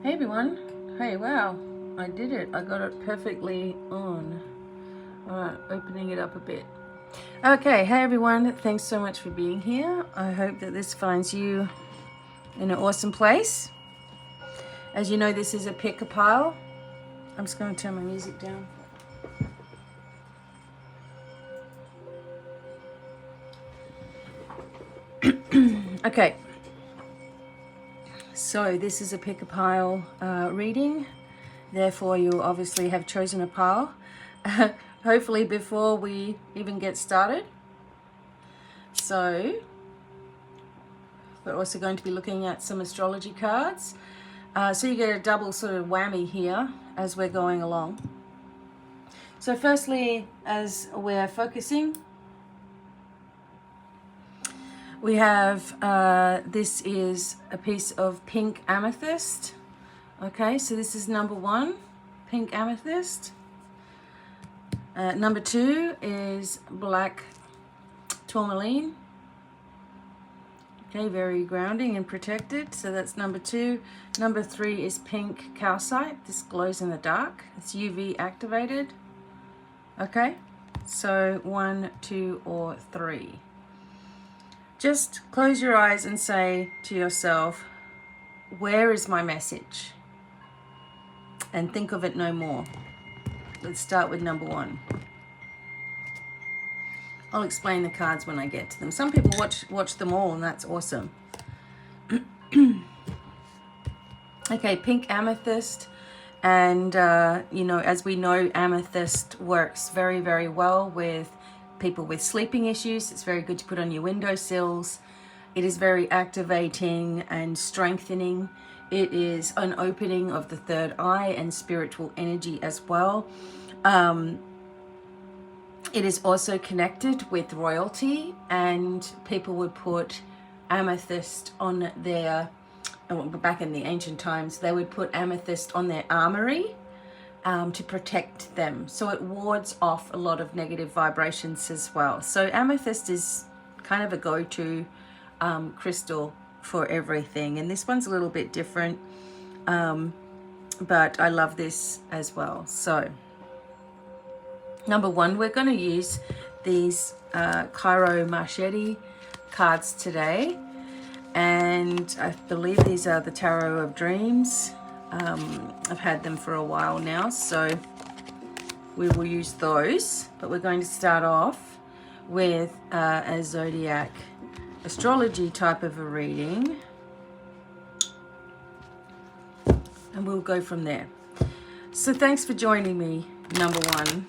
Hey everyone. Hey, wow, I did it. I got it perfectly on. Alright, opening it up a bit. Okay, hey everyone. Thanks so much for being here. I hope that this finds you in an awesome place. As you know, this is a pick-a-pile. I'm just going to turn my music down. Okay. So this is a pick-a-pile reading. Therefore, you obviously have chosen a pile. Hopefully before we even get started. So we're also going to be looking at some astrology cards. So you get a double sort of whammy here as we're going along. So firstly, as we're focusing, we have, this is a piece of pink amethyst. Okay, so this is number 1, pink amethyst. Number 2 is black tourmaline. Okay, very grounding and protected. So that's number 2. Number 3 is pink calcite. This glows in the dark. It's UV activated. Okay, so 1, 2, or 3. Just close your eyes and say to yourself, where is my message? And think of it no more. Let's start with number 1. I'll explain the cards when I get to them. Some people watch them all, and that's awesome. Okay, pink amethyst. And, you know, as we know, amethyst works very, very well with people with sleeping issues. It's very good to put on your windowsills. It is very activating and strengthening. It is an opening of the third eye and spiritual energy as well. It is also connected with royalty, and people would put amethyst on their, back in the ancient times, they would put amethyst on their armory to protect them. So it wards off a lot of negative vibrations as well. So amethyst is kind of a go-to crystal for everything. And this one's a little bit different, but I love this as well. So number 1, we're going to use these Cairo Machete cards today. And I believe these are the Tarot of Dreams. I've had them for a while now, so we will use those. But we're going to start off with a zodiac astrology type of a reading. And we'll go from there. So thanks for joining me, number 1.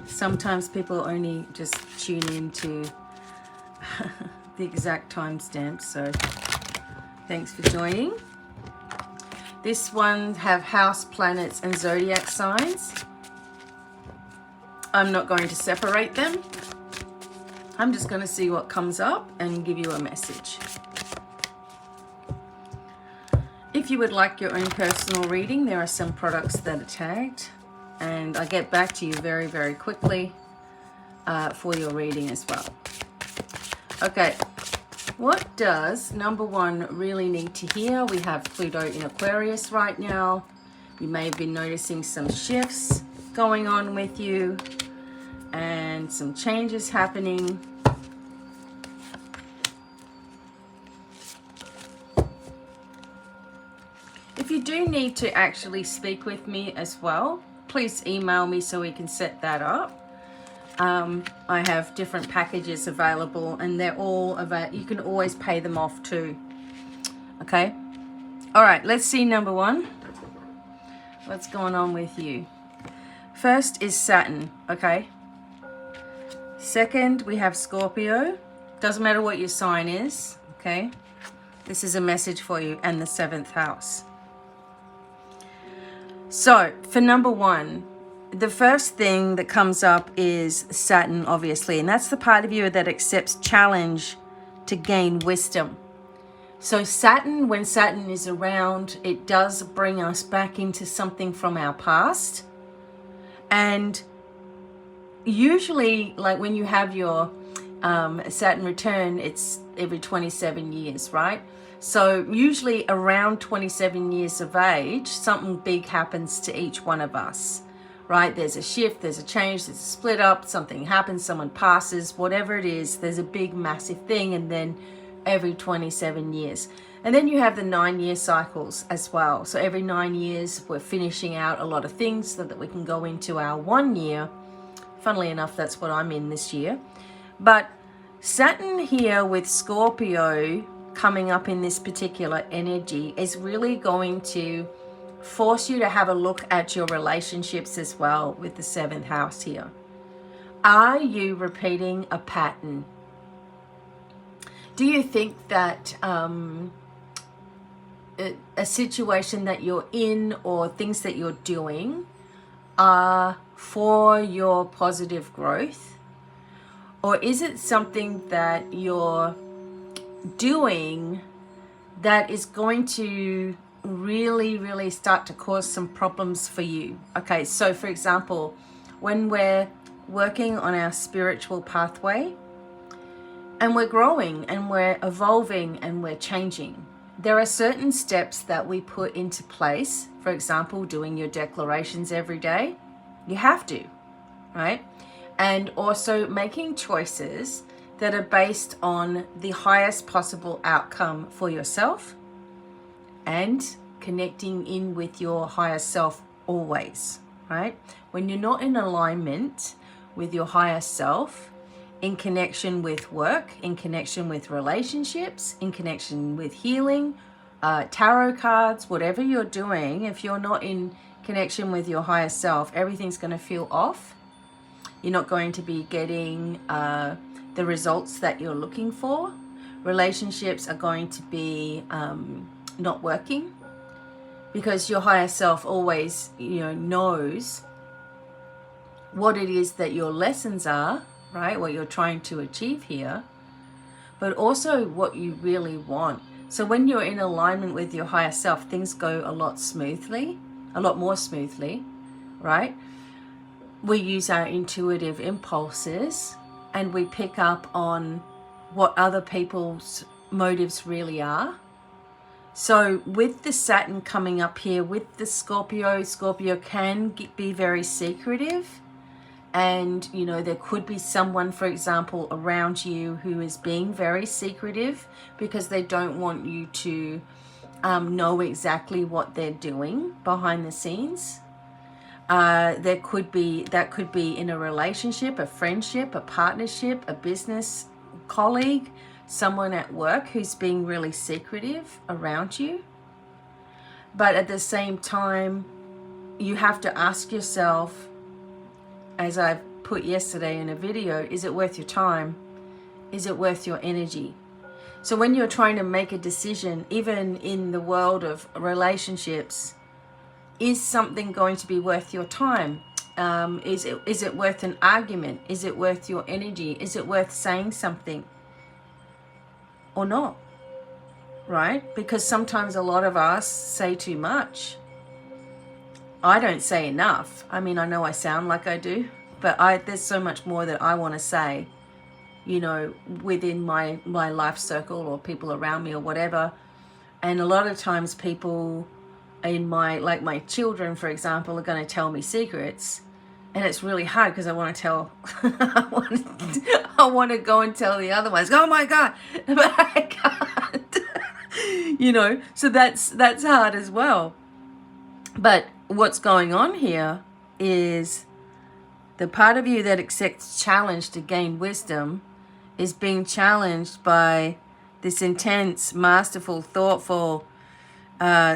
Sometimes people only just tune in to the exact timestamp, so thanks for joining. This one have house, planets, and zodiac signs. I'm not going to separate them. I'm just going to see what comes up and give you a message. If you would like your own personal reading, there are some products that are tagged, and I get back to you very, very quickly for your reading as well. Okay. What does number 1 really need to hear? We have Pluto in Aquarius right now. You may have been noticing some shifts going on with you and some changes happening. If you do need to actually speak with me as well, please email me so we can set that up. I have different packages available, and they're all available. You can always pay them off too. Okay. All right. Let's see number 1. What's going on with you? First is Saturn. Okay. Second, we have Scorpio. Doesn't matter what your sign is. Okay. This is a message for you, and the 7th house. So for number 1, the first thing that comes up is Saturn, obviously, and that's the part of you that accepts challenge to gain wisdom. So Saturn, when Saturn is around, it does bring us back into something from our past. And usually, like when you have your Saturn return, it's every 27 years, right? So usually around 27 years of age, something big happens to each one of us, right? There's a shift, there's a change, there's a split up, something happens, someone passes, whatever it is, there's a big, massive thing, and then every 27 years. And then you have the 9-year cycles as well. So every 9 years, we're finishing out a lot of things so that we can go into our 1 year. Funnily enough, that's what I'm in this year. But Saturn here with Scorpio coming up in this particular energy is really going to force you to have a look at your relationships as well with the 7th house here. Are you repeating a pattern? Do you think that a situation that you're in or things that you're doing are for your positive growth? Or is it something that you're doing that is going to really start to cause some problems for you? Okay, so for example, when we're working on our spiritual pathway and we're growing and we're evolving and we're changing, there are certain steps that we put into place. For example, doing your declarations every day. You have to, right? And also making choices that are based on the highest possible outcome for yourself and connecting in with your higher self always, right? When you're not in alignment with your higher self, in connection with work, in connection with relationships, in connection with healing, tarot cards, whatever you're doing, if you're not in connection with your higher self, everything's going to feel off. You're not going to be getting the results that you're looking for. Relationships are going to be not working because your higher self always, knows what it is that your lessons are, right? What you're trying to achieve here, but also what you really want. So when you're in alignment with your higher self, things go a lot more smoothly, right? We use our intuitive impulses and we pick up on what other people's motives really are. So with the Saturn coming up here with the Scorpio can be very secretive. And, there could be someone, for example, around you who is being very secretive because they don't want you to know exactly what they're doing behind the scenes. That could be in a relationship, a friendship, a partnership, a business colleague, someone at work who's being really secretive around you. But at the same time, you have to ask yourself, as I've put yesterday in a video, is it worth your time? Is it worth your energy? So when you're trying to make a decision, even in the world of relationships, is something going to be worth your time? Is it worth an argument? Is it worth your energy? Is it worth saying something or not? Right? Because sometimes a lot of us say too much. I don't say enough. I mean, I know I sound like I do, but there's so much more that I want to say, within my life circle or people around me or whatever. And a lot of times people in my children, for example, are going to tell me secrets. And it's really hard because I want to tell, I want to go and tell the other ones, oh my God, but I can't, so that's hard as well. But what's going on here is the part of you that accepts challenge to gain wisdom is being challenged by this intense, masterful, thoughtful,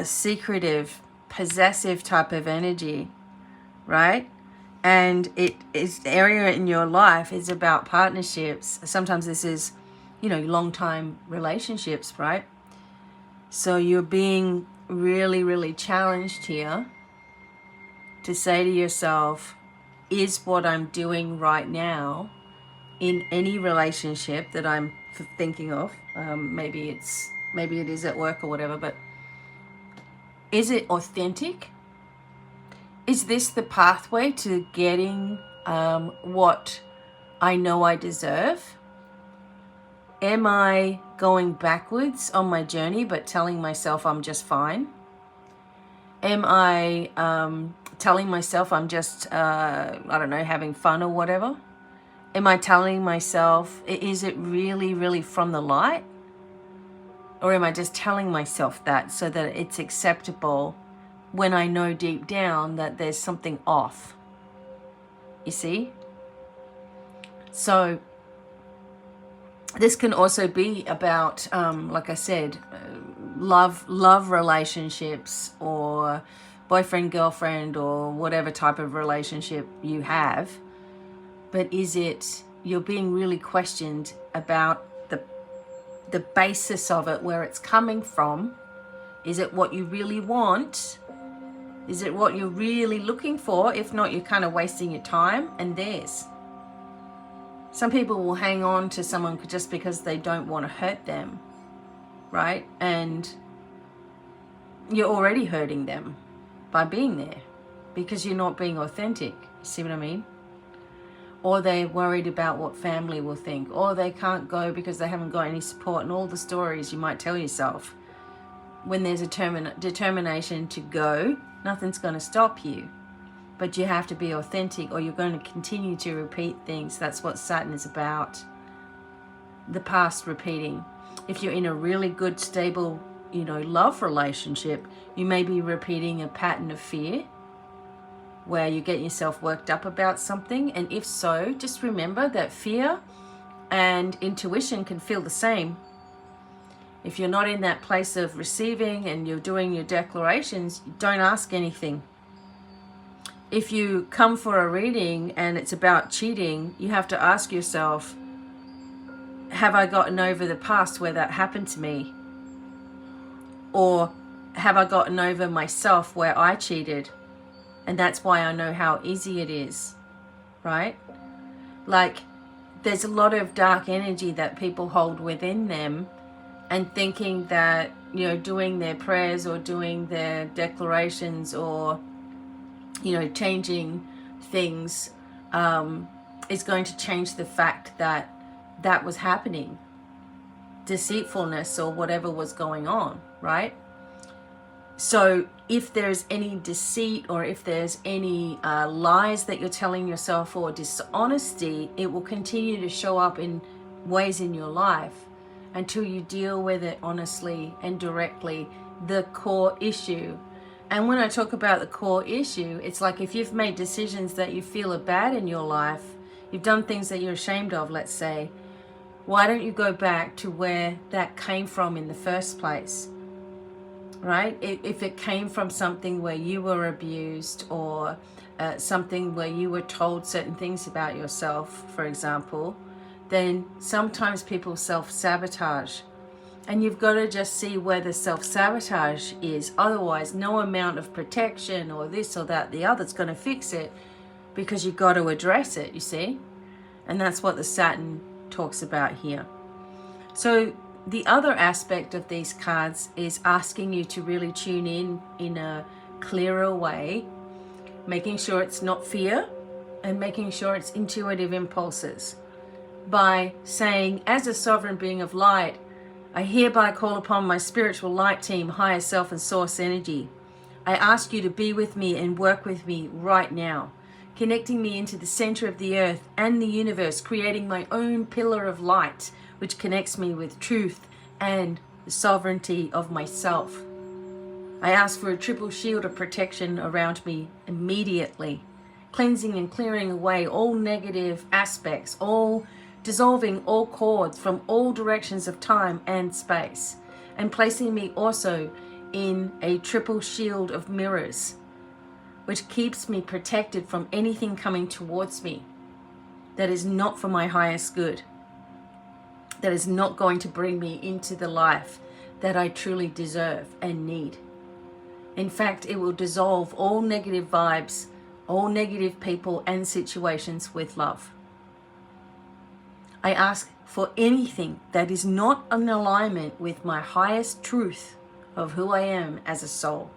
secretive, possessive type of energy, right? And it is the area in your life is about partnerships. Sometimes this is, long-time relationships, right? So you're being really challenged here to say to yourself, is what I'm doing right now in any relationship that I'm thinking of, maybe it is at work or whatever, but is it authentic? Is this the pathway to getting what I know I deserve? am I going backwards on my journey but telling myself I'm just fine? Am I telling myself I'm just, I don't know, having fun or whatever? Am I telling myself, is it really, really from the light? Or am I just telling myself that so that it's acceptable when I know deep down that there's something off? You see? So this can also be about, like I said, love relationships, or boyfriend, girlfriend, or whatever type of relationship you have. But is it, you're being really questioned about the basis of it, where it's coming from? Is it what you really want? Is it what you're really looking for? If not, you're kind of wasting your time and theirs. Some people will hang on to someone just because they don't want to hurt them, right? And you're already hurting them by being there because you're not being authentic. You see what I mean? Or they're worried about what family will think, or they can't go because they haven't got any support, and all the stories you might tell yourself. When there's a determination to go, nothing's going to stop you. But you have to be authentic, or you're going to continue to repeat things. That's what Saturn is about. The past repeating. If you're in a really good, stable, love relationship, you may be repeating a pattern of fear where you get yourself worked up about something. And if so, just remember that fear and intuition can feel the same. If you're not in that place of receiving and you're doing your declarations, don't ask anything. If you come for a reading and it's about cheating, you have to ask yourself, have I gotten over the past where that happened to me? Or have I gotten over myself where I cheated? And that's why I know how easy it is, right? Like, there's a lot of dark energy that people hold within them, and thinking that, doing their prayers or doing their declarations or, changing things is going to change the fact that that was happening. Deceitfulness or whatever was going on, right? So if there's any deceit, or if there's any lies that you're telling yourself, or dishonesty, it will continue to show up in ways in your life until you deal with it honestly and directly, the core issue. And when I talk about the core issue, it's like if you've made decisions that you feel are bad in your life, you've done things that you're ashamed of, let's say, why don't you go back to where that came from in the first place? Right? If it came from something where you were abused, or something where you were told certain things about yourself, for example, then sometimes people self-sabotage. And you've got to just see where the self-sabotage is. Otherwise, no amount of protection or this or that, the other, is going to fix it, because you've got to address it, you see? And that's what the Saturn talks about here. So the other aspect of these cards is asking you to really tune in a clearer way, making sure it's not fear, and making sure it's intuitive impulses, by saying, as a sovereign being of light, I hereby call upon my spiritual light team, higher self and source energy. I ask you to be with me and work with me right now, connecting me into the center of the earth and the universe, creating my own pillar of light, which connects me with truth and the sovereignty of myself. I ask for a triple shield of protection around me immediately, cleansing and clearing away all negative aspects, all dissolving all cords from all directions of time and space, and placing me also in a triple shield of mirrors, which keeps me protected from anything coming towards me that is not for my highest good, that is not going to bring me into the life that I truly deserve and need. In fact, it will dissolve all negative vibes, all negative people and situations with love. I ask for anything that is not in alignment with my highest truth of who I am as a soul.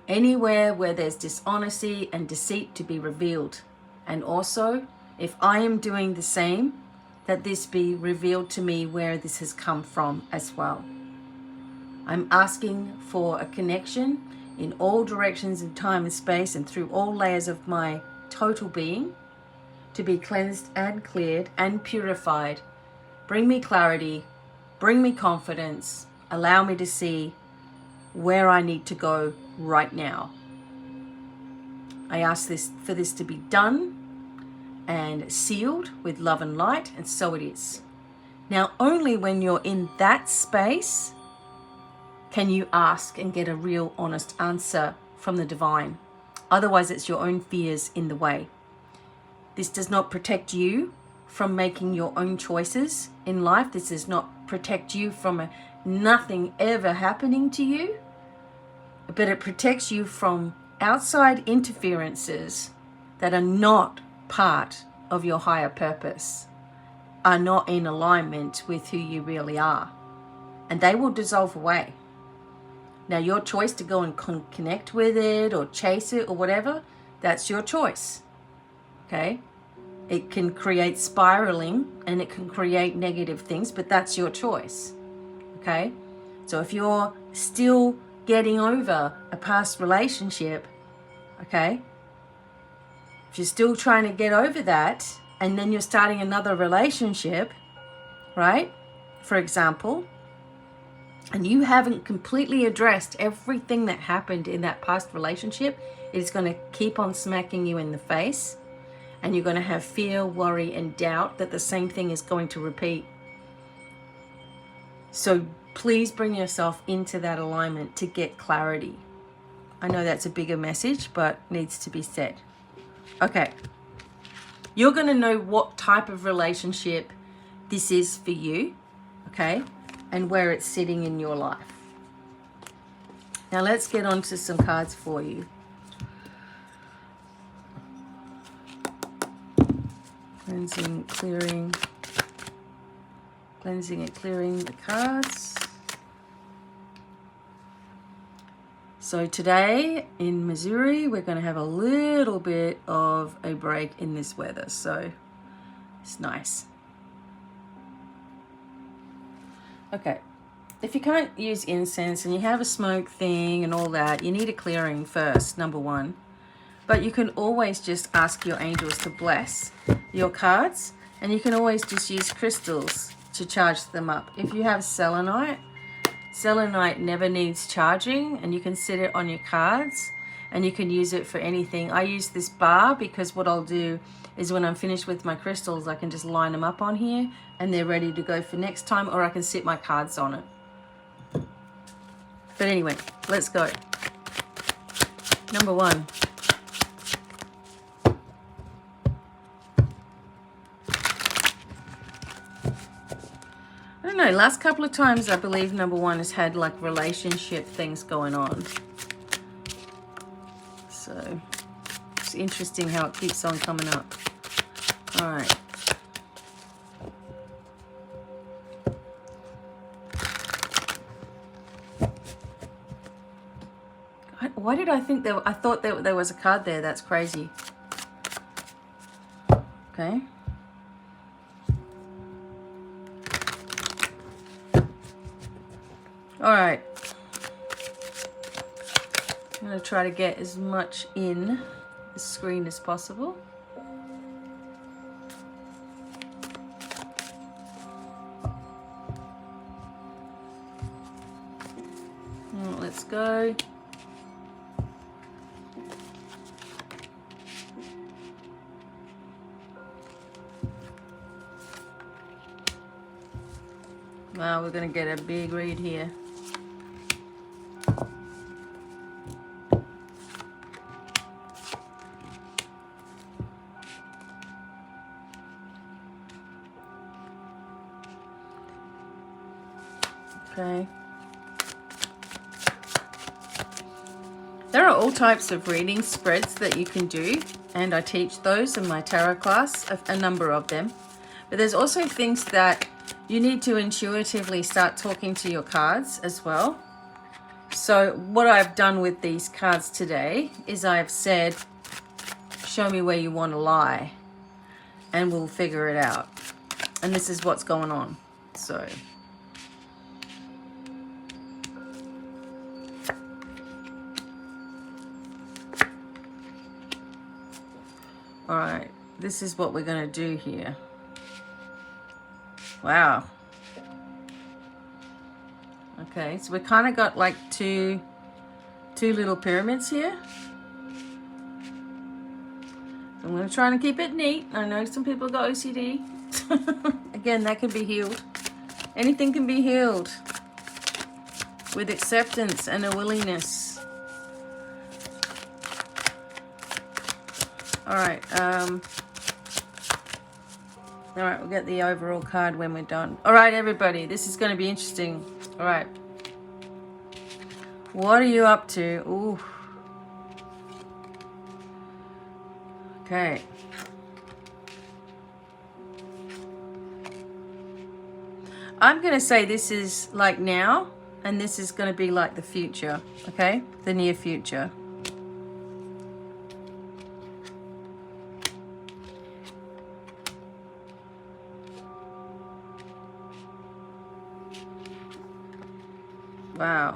Anywhere where there's dishonesty and deceit to be revealed. And also, if I am doing the same, that this be revealed to me where this has come from as well. I'm asking for a connection in all directions of time and space and through all layers of my total being to be cleansed and cleared and purified. Bring me clarity, bring me confidence, allow me to see where I need to go right now. I ask for this to be done and sealed with love and light, and so it is. Now, only when you're in that space can you ask and get a real honest answer from the divine. Otherwise, it's your own fears in the way. This does not protect you from making your own choices in life. This does not protect you from nothing ever happening to you, but it protects you from outside interferences that are not part of your higher purpose, are not in alignment with who you really are, and they will dissolve away. Now, your choice to go and connect with it or chase it or whatever, that's your choice. Okay? It can create spiraling and it can create negative things, but that's your choice. Okay? So if you're still getting over a past relationship, okay? If you're still trying to get over that and then you're starting another relationship, right? For example, and you haven't completely addressed everything that happened in that past relationship, it's going to keep on smacking you in the face, and you're going to have fear, worry, and doubt that the same thing is going to repeat. So please bring yourself into that alignment to get clarity. I know that's a bigger message, but needs to be said. Okay. You're going to know what type of relationship this is for you, okay? And where it's sitting in your life. Now let's get on to some cards for you. Cleansing, clearing. Cleansing and clearing the cards. So today in Missouri, we're going to have a little bit of a break in this weather. So it's nice. Okay, if you can't use incense and you have a smoke thing and all that, you need a clearing first, number one. But you can always just ask your angels to bless your cards, and you can always just use crystals to charge them up. If you have selenite never needs charging, and you can sit it on your cards and you can use it for anything. I use this bar because what I'll do is when I'm finished with my crystals, I can just line them up on here and they're ready to go for next time, or I can sit my cards on it. But anyway, let's go. Number one. I don't know, last couple of times I believe number one has had like relationship things going on. So it's interesting how it keeps on coming up. All right. Why did I think I thought there was a card there? That's crazy. Okay. All right. I'm going to try to get as much in the screen as possible. Let's go. Wow, we're going to get a big read here. Okay. There are all types of reading spreads that you can do, and I teach those in my tarot class, a number of them. But there's also things that you need to intuitively start talking to your cards as well. So what I've done with these cards today is I've said, show me where you want to lie, and we'll figure it out. And this is what's going on. So all right, this is what we're going to do here. Wow. Okay, so we kind of got like two little pyramids here. I'm going to try and keep it neat. I know some people got OCD. Again, that can be healed. Anything can be healed with acceptance and a willingness. All right, we'll get the overall card when we're done. All right, everybody, this is going to be interesting. All right. What are you up to? Ooh. Okay. I'm going to say this is like now, and this is going to be like the future, okay? The near future. Wow.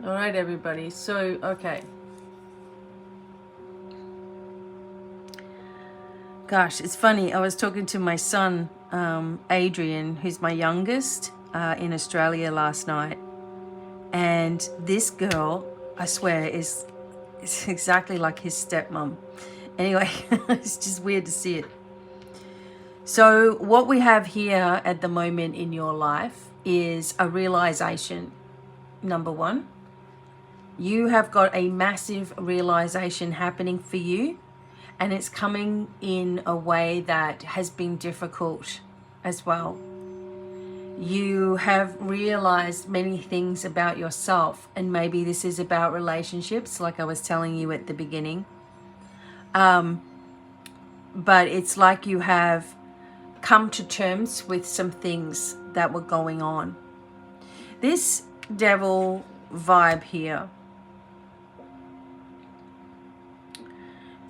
All right, everybody. So, okay. Gosh, it's funny. I was talking to my son, Adrian, who's my youngest, in Australia last night. And this girl, I swear, is exactly like his stepmom. Anyway, it's just weird to see it. So what we have here at the moment in your life is a realization. Number one, you have got a massive realization happening for you, and it's coming in a way that has been difficult as well. You have realized many things about yourself, and maybe this is about relationships, like I was telling you at the beginning. But it's like you have come to terms with some things that were going on. This devil vibe here,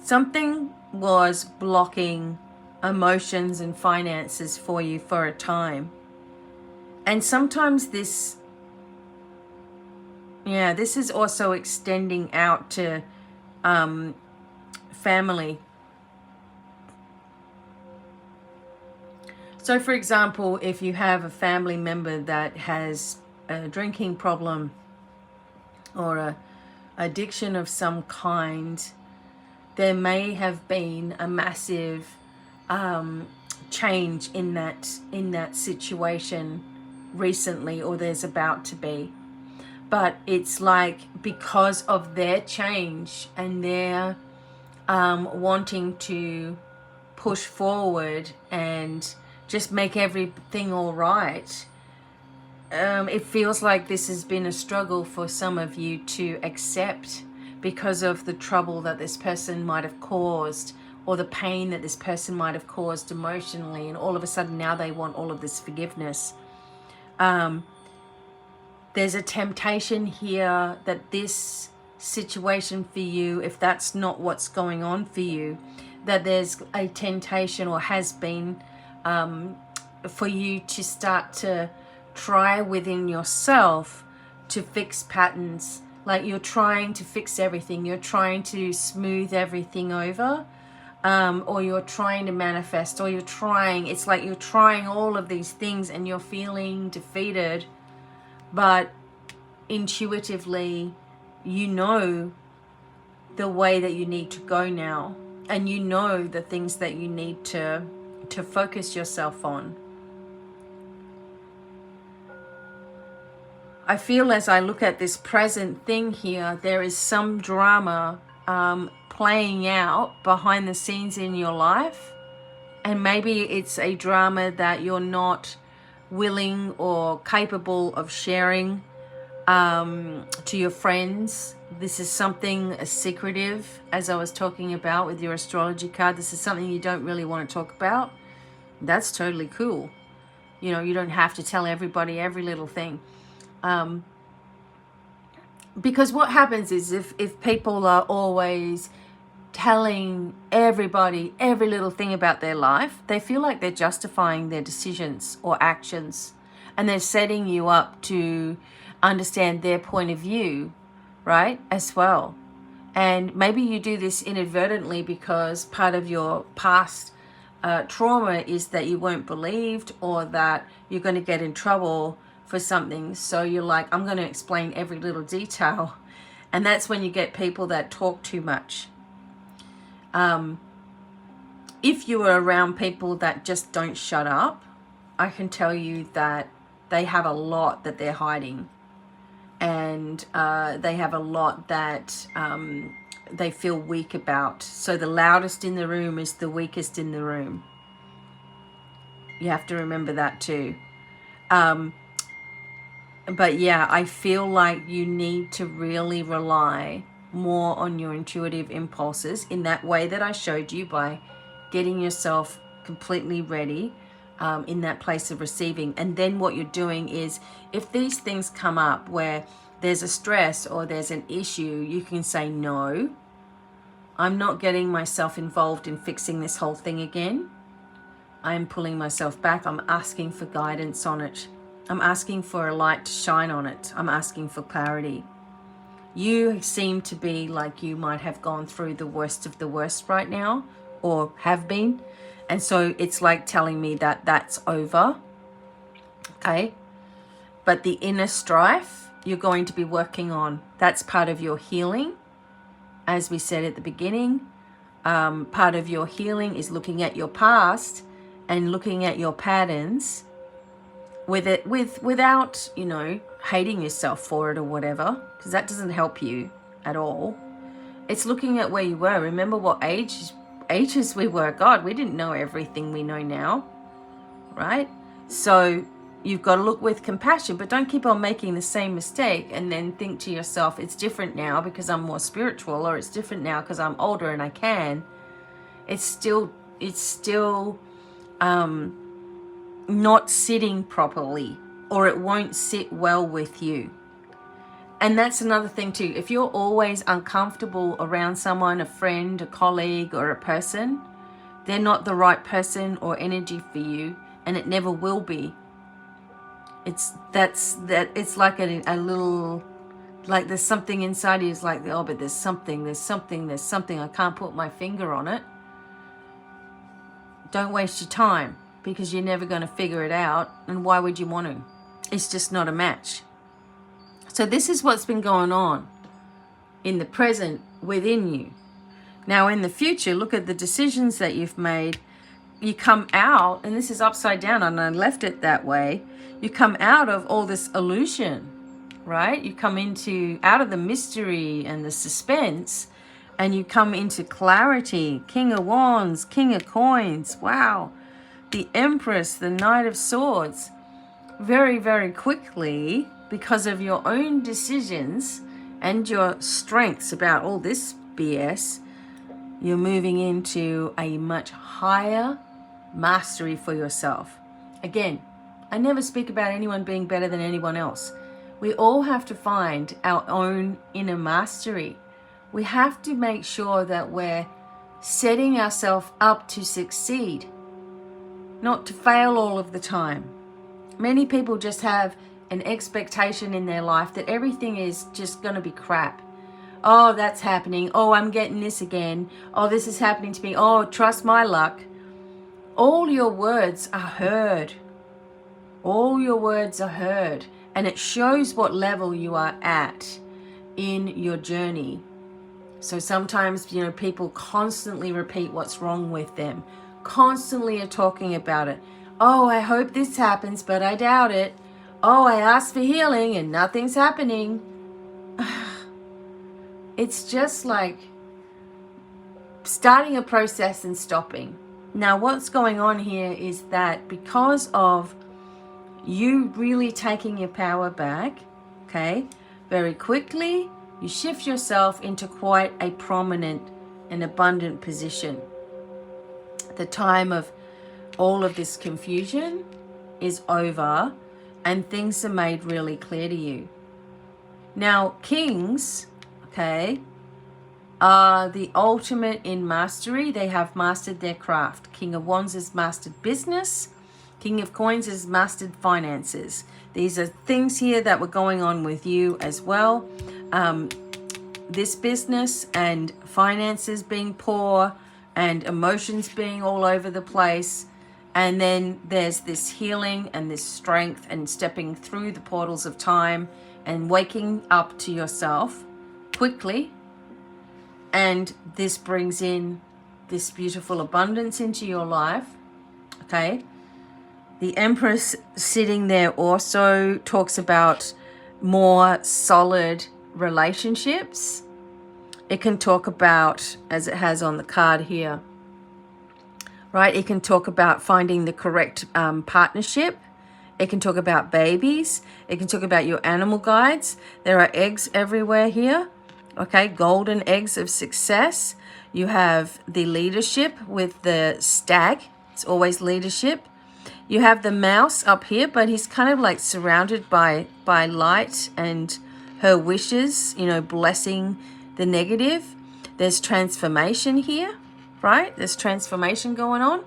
something was blocking emotions and finances for you for a time. And sometimes this is also extending out to family. So for example, if you have a family member that has a drinking problem or a addiction of some kind, there may have been a massive change in that situation recently, or there's about to be. But it's like because of their change and their wanting to push forward and just make everything all right, it feels like this has been a struggle for some of you to accept because of the trouble that this person might have caused, or the pain that this person might have caused emotionally, and all of a sudden now they want all of this forgiveness. There's a temptation here that this situation for you, if that's not what's going on for you, that there's a temptation, or has been, for you to start to try within yourself to fix patterns. Like you're trying to fix everything, you're trying to smooth everything over, or you're trying to manifest, or it's like you're trying all of these things and you're feeling defeated. But intuitively, you know the way that you need to go now, and you know the things that you need to focus yourself on. I feel as I look at this present thing here, there is some drama playing out behind the scenes in your life, and maybe it's a drama that you're not willing or capable of sharing to your friends. This is something secretive, as I was talking about with your astrology card. This is something you don't really want to talk about. That's totally cool. You know, you don't have to tell everybody every little thing. Because what happens is if people are always telling everybody every little thing about their life, they feel like they're justifying their decisions or actions, and they're setting you up to understand their point of view, right, as well. And maybe you do this inadvertently because part of your past trauma is that you weren't believed, or that you're going to get in trouble for something. So you're like, I'm going to explain every little detail. And that's when you get people that talk too much. If you are around people that just don't shut up, I can tell you that they have a lot that they're hiding. And they have a lot that they feel weak about. So the loudest in the room is the weakest in the room. You have to remember that too. But yeah, I feel like you need to really rely more on your intuitive impulses in that way that I showed you, by getting yourself completely ready in that place of receiving. And then what you're doing is, if these things come up where there's a stress or there's an issue, you can say, no, I'm not getting myself involved in fixing this whole thing again. I'm pulling myself back. I'm asking for guidance on it. I'm asking for a light to shine on it. I'm asking for clarity. You seem to be like you might have gone through the worst of the worst right now, or have been. And so it's like telling me that that's over. Okay. But the inner strife you're going to be working on, that's part of your healing. As we said at the beginning, part of your healing is looking at your past and looking at your patterns without, you know, hating yourself for it or whatever, because that doesn't help you at all. It's looking at where you were. Remember what ages we were. God, we didn't know everything we know now, right? So you've got to look with compassion, but don't keep on making the same mistake and then think to yourself, it's different now because I'm more spiritual, or it's different now because I'm older and I can. It's still not sitting properly, or it won't sit well with you. And that's another thing too. If you're always uncomfortable around someone, a friend, a colleague, or a person, they're not the right person or energy for you, and it never will be. It's like a little, like there's something inside you is like, oh, but there's something, I can't put my finger on it. Don't waste your time, because you're never going to figure it out. And why would you want to? It's just not a match. So this is what's been going on in the present within you. Now in the future, look at the decisions that you've made. You come out, and this is upside down, and I left it that way. You come out of all this illusion, right? You come out of the mystery and the suspense, and you come into clarity. King of Wands, King of Coins. Wow. The Empress, the Knight of Swords. Very, very quickly, because of your own decisions and your strengths about all this BS, you're moving into a much higher mastery for yourself. Again, I never speak about anyone being better than anyone else. We all have to find our own inner mastery. We have to make sure that we're setting ourselves up to succeed, not to fail all of the time. Many people just have an expectation in their life that everything is just going to be crap. Oh, that's happening. Oh, I'm getting this again. Oh, this is happening to me. Oh, trust my luck. All your words are heard. All your words are heard. And it shows what level you are at in your journey. So sometimes, you know, people constantly repeat what's wrong with them. Constantly are talking about it. Oh, I hope this happens, but I doubt it. Oh, I asked for healing and nothing's happening. It's just like starting a process and stopping. Now, what's going on here is that because of you really taking your power back, okay, very quickly, you shift yourself into quite a prominent and abundant position. The time of all of this confusion is over, and things are made really clear to you. Now, kings, okay, are the ultimate in mastery. They have mastered their craft. King of Wands has mastered business. King of Coins has mastered finances. These are things here that were going on with you as well. This business and finances being poor and emotions being all over the place. And then there's this healing and this strength and stepping through the portals of time and waking up to yourself quickly. And this brings in this beautiful abundance into your life. Okay. The Empress sitting there also talks about more solid relationships. It can talk about, as it has on the card here, right? It can talk about finding the correct partnership. It can talk about babies. It can talk about your animal guides. There are eggs everywhere here. Okay, golden eggs of success. You have the leadership with the stag. It's always leadership. You have the mouse up here, but he's kind of like surrounded by light and her wishes, you know, blessing the negative. There's transformation here, right? There's transformation going on.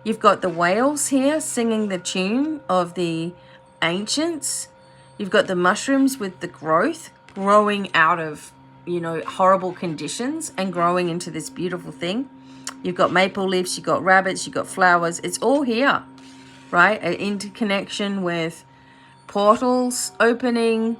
You've got the whales here singing the tune of the ancients. You've got the mushrooms with the growth, growing out of, you know, horrible conditions and growing into this beautiful thing. You've got maple leaves, you've got rabbits, you've got flowers. It's all here, right? An interconnection with portals opening,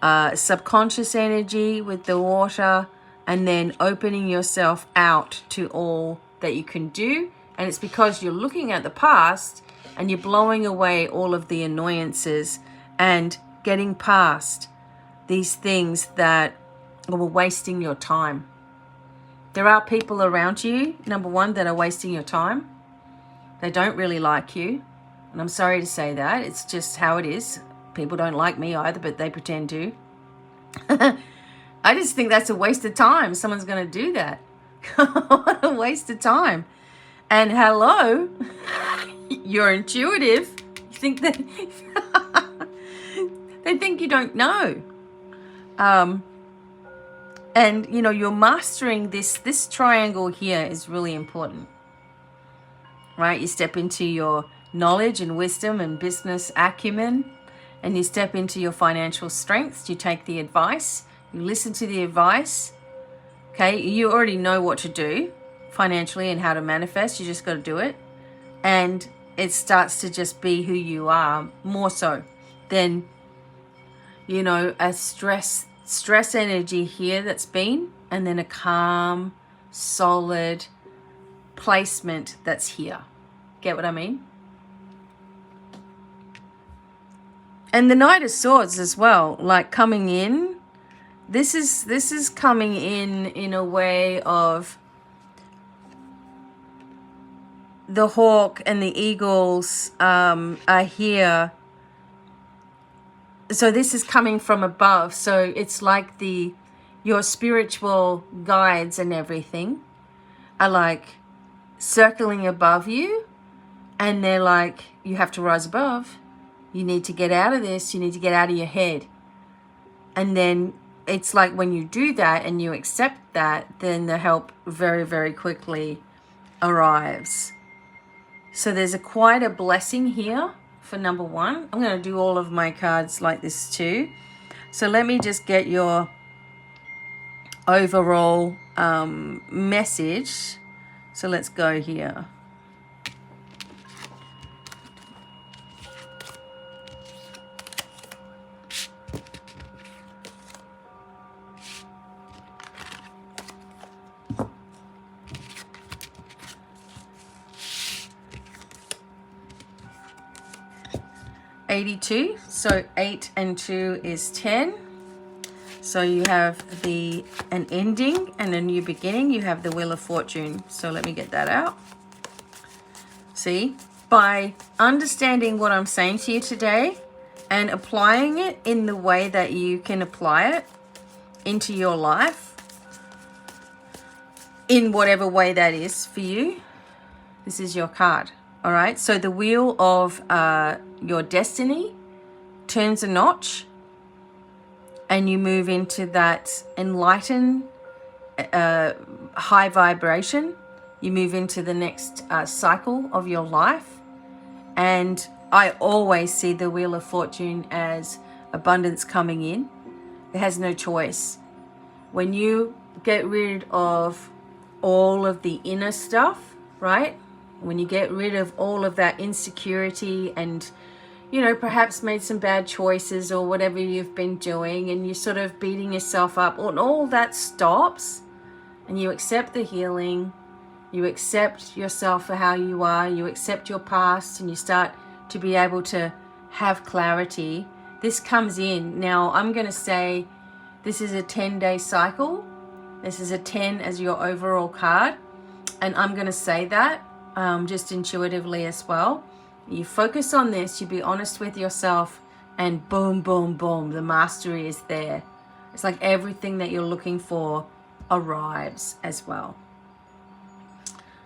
subconscious energy with the water, and then opening yourself out to all that you can do. And it's because you're looking at the past and you're blowing away all of the annoyances and getting past these things that were wasting your time. There are people around you, number one, that are wasting your time. They don't really like you. And I'm sorry to say that. It's just how it is. People don't like me either, but they pretend to. I just think that's a waste of time. Someone's going to do that. What a waste of time. And hello, you're intuitive. You think that they think you don't know. And, you know, you're mastering this triangle here is really important, right? You step into your knowledge and wisdom and business acumen, and you step into your financial strengths. You take the advice, you listen to the advice. Okay, you already know what to do financially and how to manifest. You just got to do it. And it starts to just be who you are, more so than, you know, a stress energy here that's been, and then a calm, solid placement that's here. Get what I mean? And the Knight of Swords as well, like coming in. This is coming in a way of the hawk and the eagles are here. So this is coming from above. So it's like your spiritual guides and everything are like circling above you, and they're like, you have to rise above. You need to get out of this. You need to get out of your head. And then it's like when you do that and you accept that, then the help very, very quickly arrives. So there's quite a blessing here for number one. I'm going to do all of my cards like this too. So let me just get your overall message. So let's go here. $82, so 8 and 2 is 10. So you have an ending and a new beginning. You have the Wheel of Fortune. So let me get that out. See, by understanding what I'm saying to you today and applying it in the way that you can apply it into your life, in whatever way that is for you, this is your card. All right, so the wheel of your destiny turns a notch, and you move into that enlightened, high vibration. You move into the next cycle of your life. And I always see the Wheel of Fortune as abundance coming in. It has no choice. When you get rid of all of the inner stuff, right? When you get rid of all of that insecurity and, you know, perhaps made some bad choices or whatever you've been doing, and you're sort of beating yourself up, and all that stops, and you accept the healing, you accept yourself for how you are, you accept your past, and you start to be able to have clarity. This comes in. Now, I'm going to say this is a 10-day cycle. This is a 10 as your overall card. And I'm going to say that just intuitively as well. You focus on this, you be honest with yourself, and boom, boom, boom, the mastery is there. It's like everything that you're looking for arrives as well.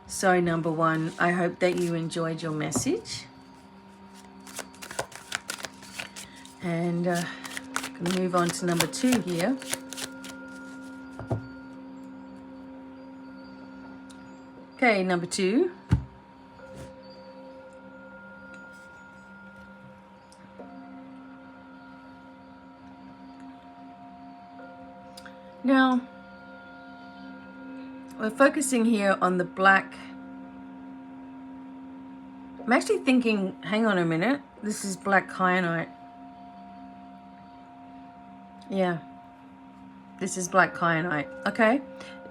So number one, I hope that you enjoyed your message. And I'm going to move on to number two here. Okay, number two. Now, we're focusing here on the black. I'm actually thinking, hang on a minute, this is black kyanite. Yeah, this is black kyanite. Okay,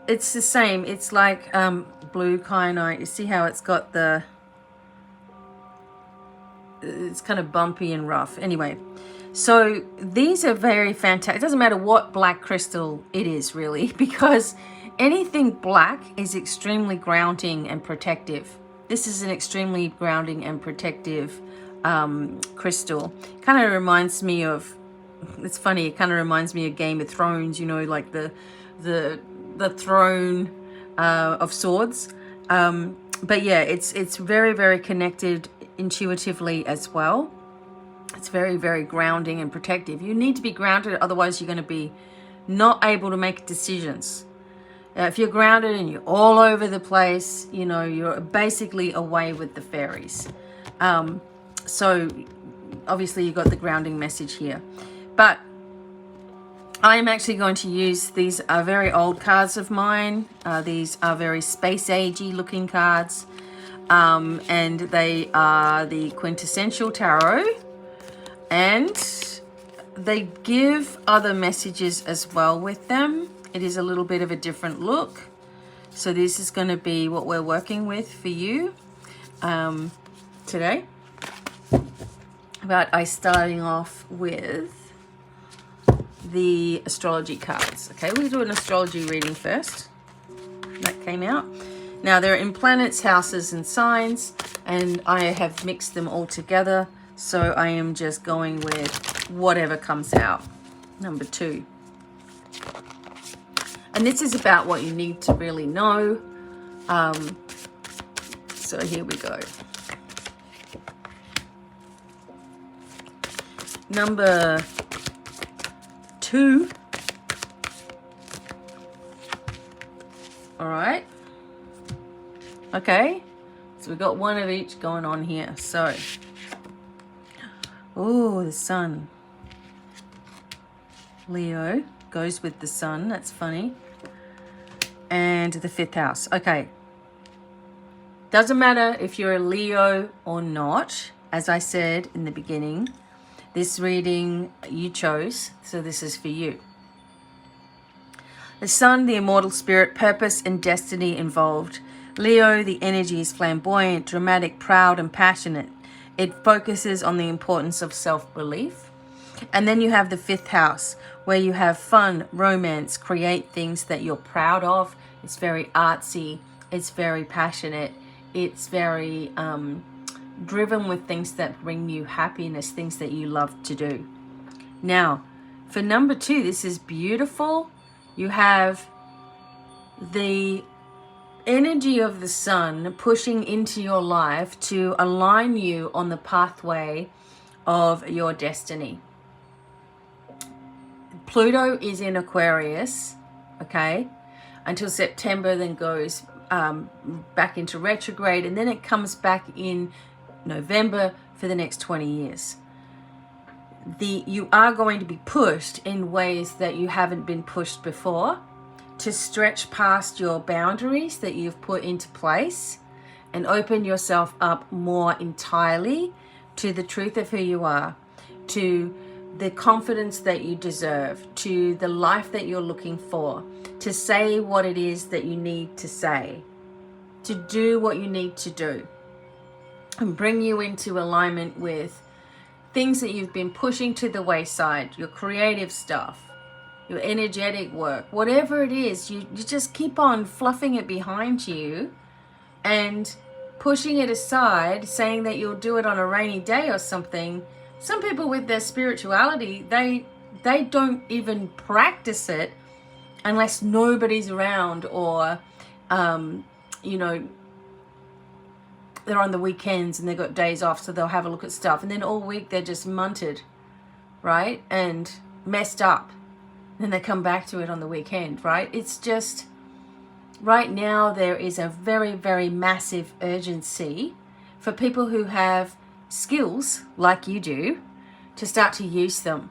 it's the same. It's like blue kyanite. You see how it's got the, it's kind of bumpy and rough. Anyway, so these are very fantastic. It doesn't matter what black crystal it is really, because anything black is extremely grounding and protective. This is an extremely grounding and protective crystal. Kind of reminds me of, it's funny, it kind of reminds me of Game of Thrones, you know, like the throne of swords. But yeah, it's very, very connected intuitively as well. It's very, very grounding and protective. You need to be grounded, otherwise you're going to be not able to make decisions. If you're grounded and you're all over the place, you know, you're basically away with the fairies. So obviously you got the grounding message here. But I am actually going to use, these are very old cards of mine. These are very space agey looking cards. And they are the quintessential tarot. And they give other messages as well with them. It is a little bit of a different look. So this is going to be what we're working with for you today. But I'm starting off with the astrology cards. Okay, we'll do an astrology reading first. That came out. Now they're in planets, houses, and signs, and I have mixed them all together. So I am just going with whatever comes out. Number two. And this is about what you need to really know. So here we go. Number two. All right. Okay. So we've got one of each going on here. So, oh, the sun. Leo goes with the sun. That's funny. And the fifth house. Okay. Doesn't matter if you're a Leo or not. As I said in the beginning, this reading you chose, so this is for you. The sun, the immortal spirit, purpose and destiny involved. Leo, the energy is flamboyant, dramatic, proud, and passionate. It focuses on the importance of self-belief. And then you have the fifth house, where you have fun, romance, create things that you're proud of. It's very artsy. It's very passionate. It's very driven with things that bring you happiness, things that you love to do. Now, for number two, this is beautiful. You have the energy of the sun pushing into your life to align you on the pathway of your destiny. Pluto is in Aquarius, okay, until September, then goes back into retrograde, and then it comes back in November for the next 20 years. You are going to be pushed in ways that you haven't been pushed before, to stretch past your boundaries that you've put into place and open yourself up more entirely to the truth of who you are, to the confidence that you deserve, to the life that you're looking for, to say what it is that you need to say, to do what you need to do, and bring you into alignment with things that you've been pushing to the wayside, your creative stuff, your energetic work, whatever it is, you just keep on fluffing it behind you and pushing it aside, saying that you'll do it on a rainy day or something. Some people with their spirituality, they don't even practice it unless nobody's around, or you know, they're on the weekends and they've got days off, so they'll have a look at stuff, and then all week they're just munted, right, and messed up. Then they come back to it on the weekend, right? It's just, right now there is a very, very massive urgency for people who have skills like you do to start to use them.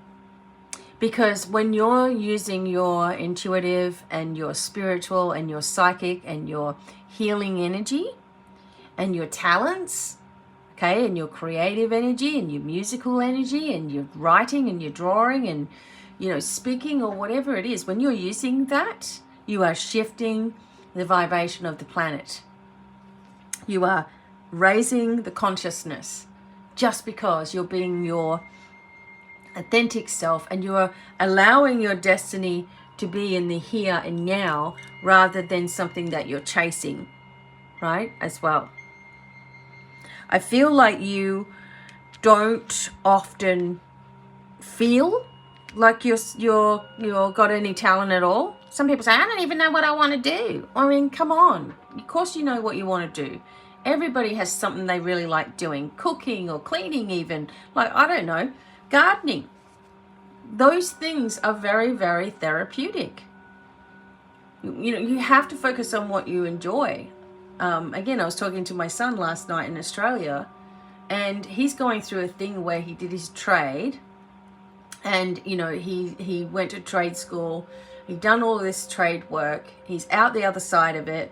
Because when you're using your intuitive and your spiritual and your psychic and your healing energy and your talents, okay, and your creative energy and your musical energy and your writing and your drawing and, you know, speaking or whatever it is, when you're using that, you are shifting the vibration of the planet. You are raising the consciousness just because you're being your authentic self, and you're allowing your destiny to be in the here and now rather than something that you're chasing, right, as well. I feel like you don't often feel like you're got any talent at all. Some people say, I don't even know what I want to do. I mean, come on. Of course you know what you want to do. Everybody has something they really like doing. Cooking or cleaning even. Like, I don't know, gardening. Those things are very, very therapeutic. You know, you have to focus on what you enjoy. Again, I was talking to my son last night in Australia, and he's going through a thing where he did his trade. And, you know, he went to trade school. He'd done all this trade work. He's out the other side of it.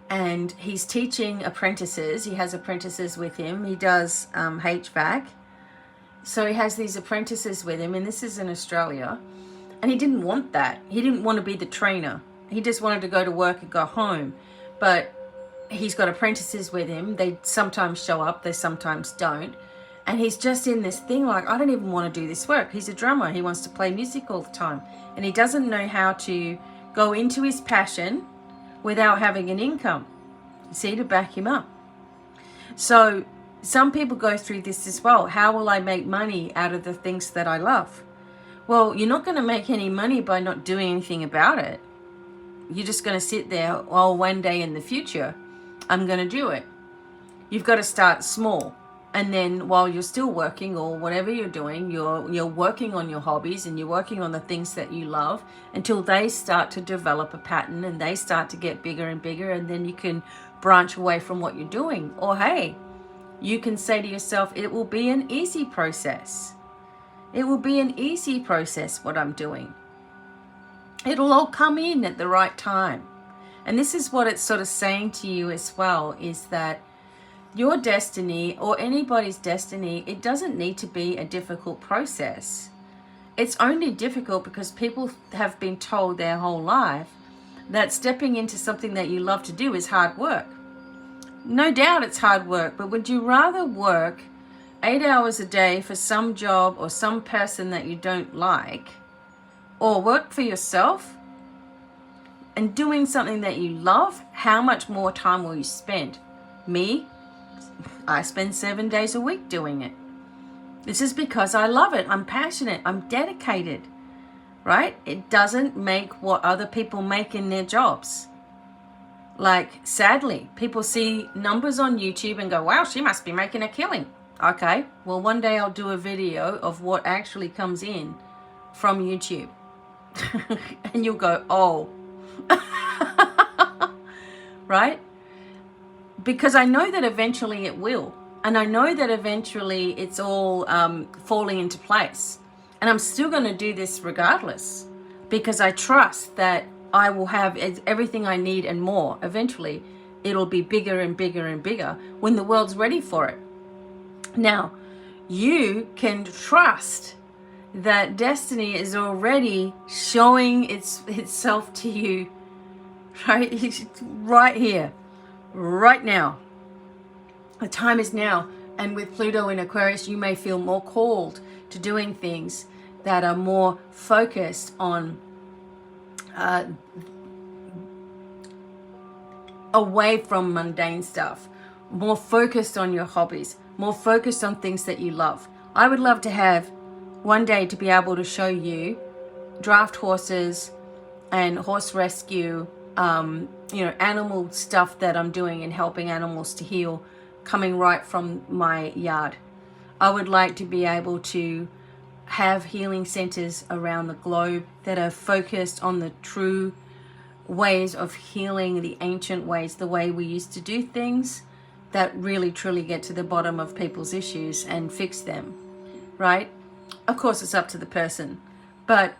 And he's teaching apprentices. He has apprentices with him. He does HVAC. So he has these apprentices with him. And this is in Australia. And he didn't want that. He didn't want to be the trainer. He just wanted to go to work and go home. But he's got apprentices with him. They sometimes show up. They sometimes don't. And he's just in this thing like, I don't even want to do this work. He's a drummer. He wants to play music all the time. And he doesn't know how to go into his passion without having an income, you see, to back him up. So some people go through this as well. How will I make money out of the things that I love? Well, you're not going to make any money by not doing anything about it. You're just going to sit there, well, one day in the future, I'm going to do it. You've got to start small. And then while you're still working or whatever you're doing, you're working on your hobbies and you're working on the things that you love until they start to develop a pattern and they start to get bigger and bigger, and then you can branch away from what you're doing. Or hey, you can say to yourself, it will be an easy process. It will be an easy process what I'm doing. It'll all come in at the right time. And this is what it's sort of saying to you as well, is that your destiny, or anybody's destiny, it doesn't need to be a difficult process. It's only difficult because people have been told their whole life that stepping into something that you love to do is hard work. No doubt it's hard work, but would you rather work 8 hours a day for some job or some person that you don't like, or work for yourself and doing something that you love? How much more time will you spend? Me? I spend 7 days a week doing it. This is because I love it. I'm passionate. I'm dedicated, right? It doesn't make what other people make in their jobs. Like, sadly, people see numbers on YouTube and go, wow, she must be making a killing. Okay, well, one day I'll do a video of what actually comes in from YouTube. And you'll go, oh. Right? Because I know that eventually it will. And I know that eventually it's all falling into place. And I'm still going to do this regardless. Because I trust that I will have everything I need and more. Eventually, it'll be bigger and bigger and bigger when the world's ready for it. Now, you can trust that destiny is already showing itself to you, right? It's right here, right now. The time is now. And with Pluto in Aquarius, you may feel more called to doing things that are more focused on away from mundane stuff, more focused on your hobbies, more focused on things that you love. I would love to have one day to be able to show you draft horses and horse rescue, animal stuff that I'm doing and helping animals to heal coming right from my yard. I would like to be able to have healing centers around the globe that are focused on the true ways of healing, the ancient ways, the way we used to do things that really truly get to the bottom of people's issues and fix them, right? Of course, it's up to the person, but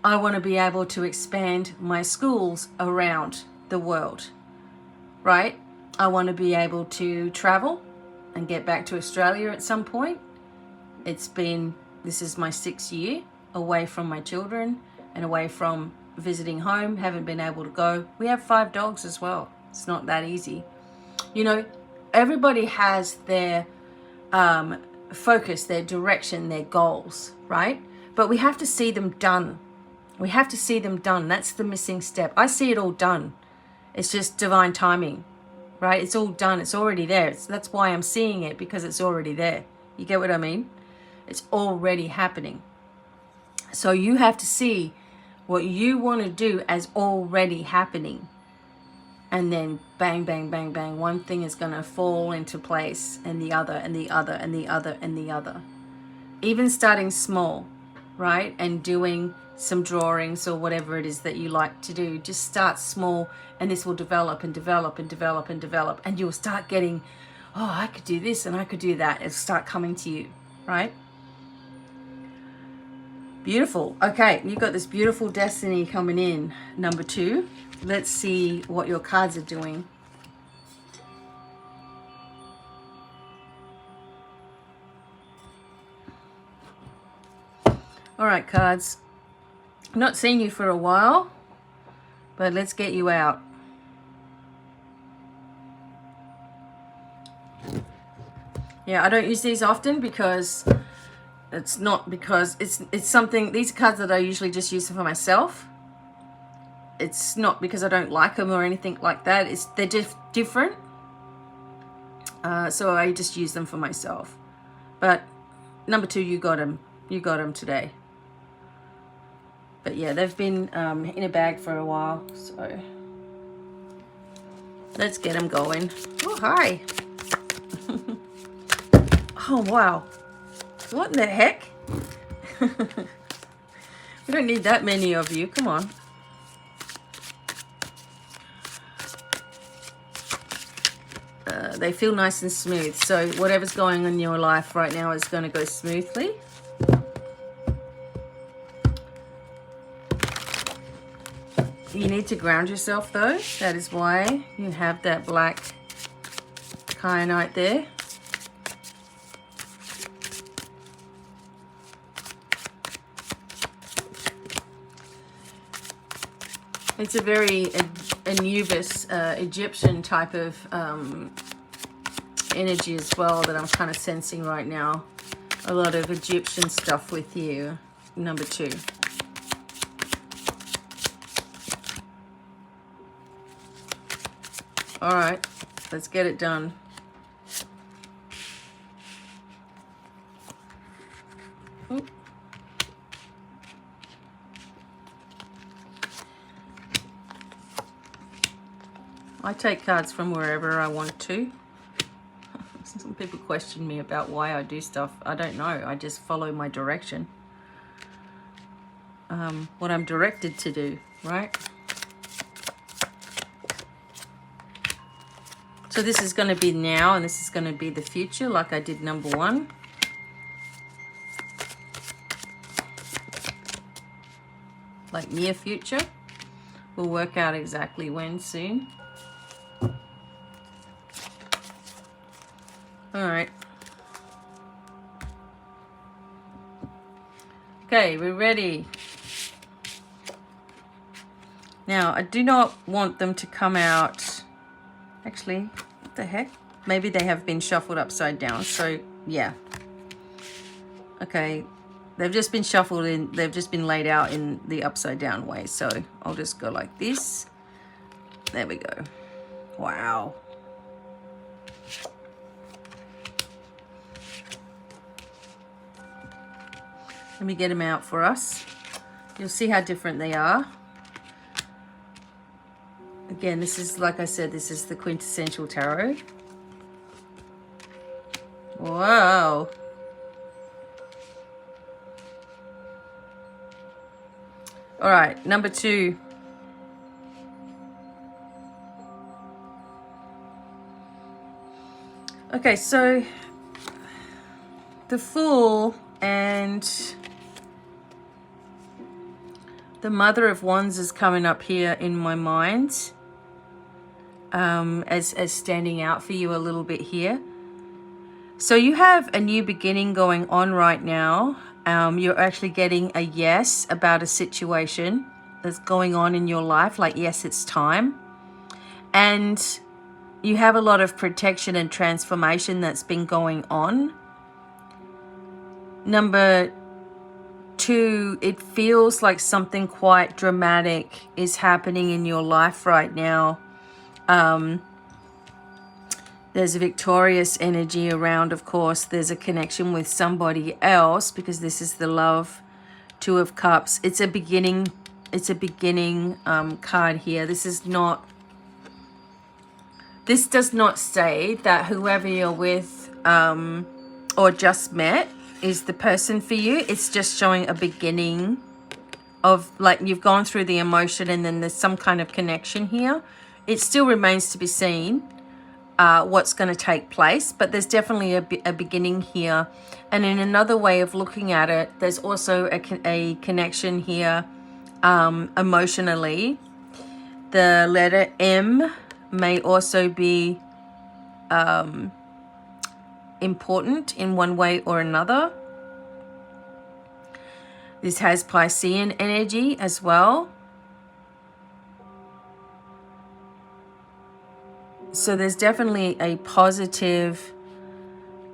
I want to be able to expand my schools around the world, right? I want to be able to travel and get back to Australia at some point. This is my 6th year away from my children and away from visiting home. Haven't been able to go. We have 5 dogs as well. It's not that easy. Everybody has their focus, their direction, their goals, right? But we have to see them done. We have to see them done. That's the missing step. I see it all done. It's just divine timing, right? It's all done. It's already there. That's why I'm seeing it, because it's already there. You get what I mean? It's already happening. So you have to see what you want to do as already happening. And then bang, bang, bang, bang. One thing is going to fall into place, and the other, and the other, and the other, and the other. Even starting small, right? And doing some drawings or whatever it is that you like to do. Just start small, and this will develop and develop and develop and develop. And you'll start getting, oh, I could do this and I could do that. It'll start coming to you, right? Beautiful. Okay, you've got this beautiful destiny coming in, number 2. Let's see what your cards are doing. All right, cards. Not seen you for a while, but let's get you out. Yeah, I don't use these often because it's something, these are cards that I usually just use for myself. It's not because I don't like them or anything like that. They're just different. So I just use them for myself. But number 2, you got them. You got them today. But yeah, they've been in a bag for a while. So let's get them going. Oh, hi. Oh, wow. What in the heck? We don't need that many of you. Come on. They feel nice and smooth. So whatever's going on in your life right now is going to go smoothly. You need to ground yourself though. That is why you have that black kyanite there. It's a very Anubis, Egyptian type of energy as well that I'm kind of sensing right now. A lot of Egyptian stuff with you, number 2. All right, let's get it done. Oop. I take cards from wherever I want to. Some people question me about why I do stuff. I don't know. I just follow my direction. what I'm directed to do, right? So this is going to be now, and this is going to be the future, like I did number 1. Like near future. We'll work out exactly when soon. All right. Okay, we're ready. Now, I do not want them to come out. Actually, what the heck? Maybe they have been shuffled upside down. So, yeah. Okay, they've just been shuffled in. They've just been laid out in the upside down way. So, I'll just go like this. There we go. Wow. Let me get them out for us. You'll see how different they are. Again, this is, like I said, this is the quintessential tarot. Wow. All right, number 2. Okay, so the Fool and the Mother of Wands is coming up here in my mind, as standing out for you a little bit here. So you have a new beginning going on right now. You're actually getting a yes about a situation that's going on in your life, like yes, it's time. And you have a lot of protection and transformation that's been going on. Number 2, it feels like something quite dramatic is happening in your life right now. There's a victorious energy around, of course. There's a connection with somebody else because this is the Love, 2 of Cups. It's a beginning. It's a beginning card here. This does not say that whoever you're with or just met is the person for you. It's just showing a beginning of, like, you've gone through the emotion and then there's some kind of connection here. It still remains to be seen what's going to take place, but there's definitely a beginning here. And in another way of looking at it, there's also a connection here emotionally. The letter M may also be important in one way or another. This has Piscean energy as well. So there's definitely a positive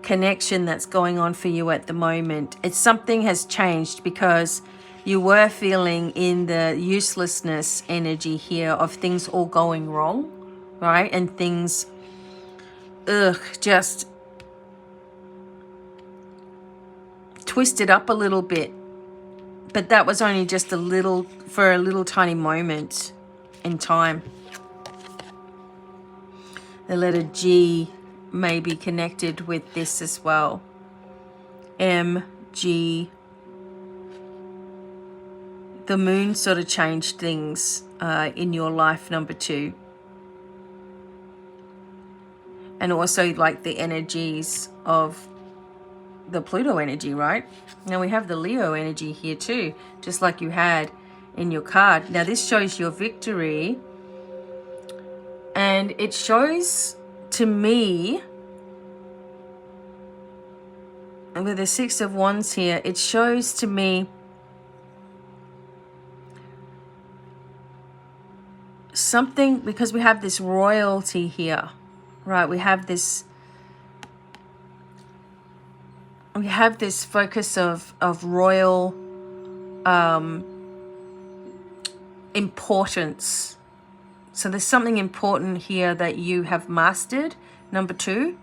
connection that's going on for you at the moment. It's something has changed because you were feeling in the uselessness energy here of things all going wrong, right? And things, just twisted up a little bit. But that was only just for a little tiny moment in time. The letter G may be connected with this as well. M, G. The moon sort of changed things in your life, number 2. And also like the energies of the Pluto energy, right? Now we have the Leo energy here too, just like you had in your card. Now this shows your victory. And it shows to me, and with the 6 of Wands here, it shows to me something, because we have this royalty here, right? We have this focus of royal importance. So there's something important here that you have mastered, number 2.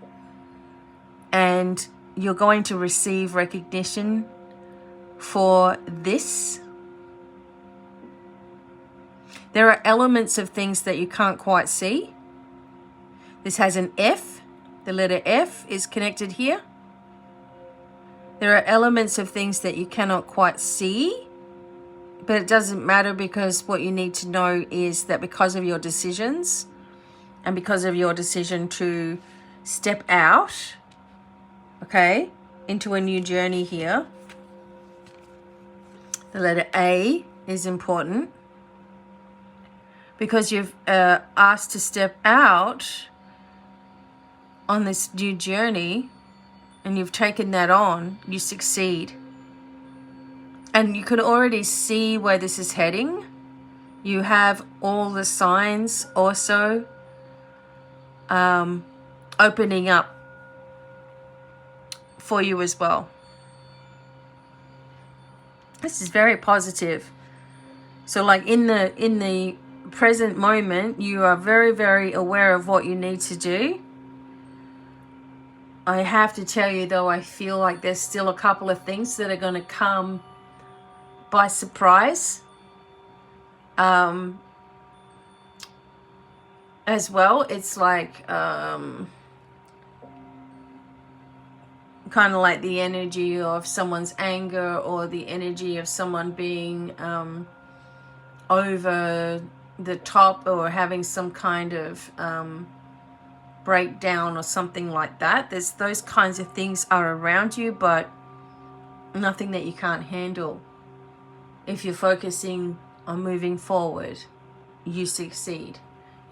And you're going to receive recognition for this. There are elements of things that you can't quite see. This has an F. The letter F is connected here. There are elements of things that you cannot quite see. But it doesn't matter, because what you need to know is that because of your decisions and because of your decision to step out, okay, into a new journey here, the letter A is important, because you've asked to step out on this new journey and you've taken that on, you succeed. And you can already see where this is heading. You have all the signs also opening up for you as well. This is very positive. So like in the present moment, you are very, very aware of what you need to do. I have to tell you though, I feel like there's still a couple of things that are going to come by surprise as well. It's like kind of like the energy of someone's anger, or the energy of someone being over the top, or having some kind of breakdown or something like that. There's those kinds of things are around you, but nothing that you can't handle. If you're focusing on moving forward, you succeed.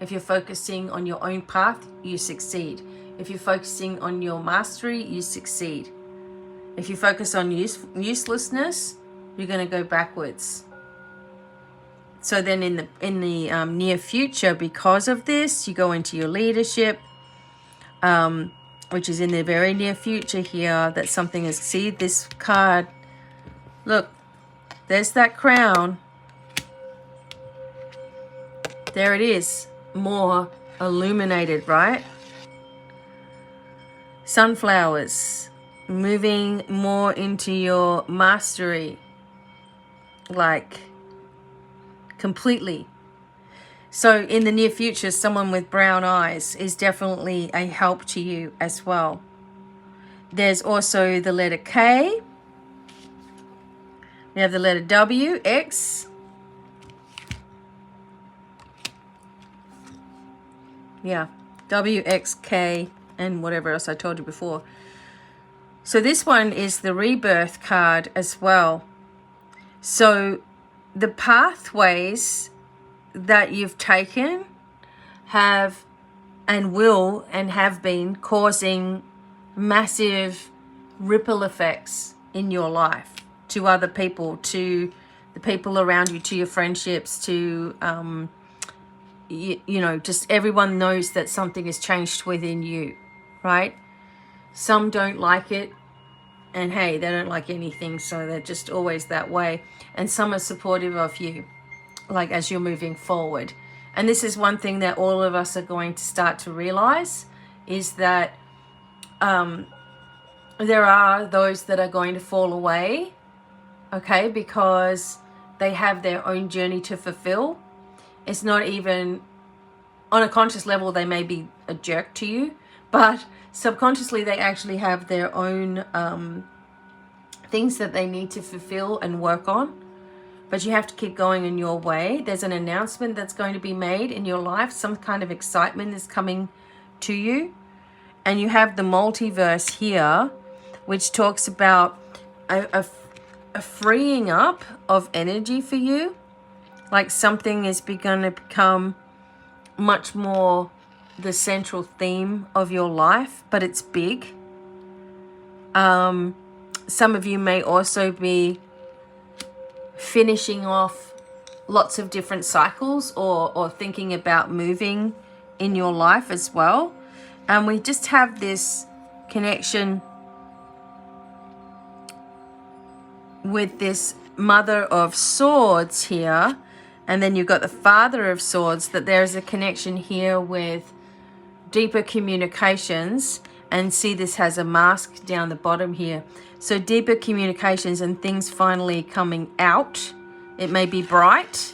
If you're focusing on your own path, you succeed. If you're focusing on your mastery, you succeed. If you focus on uselessness, you're going to go backwards. So then in the near future, because of this, you go into your leadership, which is in the very near future here, that something is, see this card, look, there's that crown. There it is, more illuminated, right? Sunflowers, moving more into your mastery, like completely. So in the near future, someone with brown eyes is definitely a help to you as well. There's also the letter K. We have the letter W, X. Yeah, W, X, K, and whatever else I told you before. So this one is the rebirth card as well. So the pathways that you've taken have and will and have been causing massive ripple effects in your life, to other people, to the people around you, to your friendships, to you know, just everyone knows that something has changed within you, right? Some don't like it, and hey, they don't like anything, so they're just always that way. And some are supportive of you, like as you're moving forward. And this is one thing that all of us are going to start to realize, is that there are those that are going to fall away, okay, because they have their own journey to fulfill. It's not even on a conscious level, they may be a jerk to you, but subconsciously they actually have their own things that they need to fulfill and work on. But you have to keep going in your way. There's an announcement that's going to be made in your life. Some kind of excitement is coming to you. And you have the multiverse here, which talks about a freeing up of energy for you. Like something is going to become much more the central theme of your life, but it's big. Some of you may also be finishing off lots of different cycles, or thinking about moving in your life as well. And we just have this connection with this Mother of Swords here, and then you've got the Father of Swords, that there's a connection here with deeper communications. And see, this has a mask down the bottom here. So deeper communications and things finally coming out. It may be bright.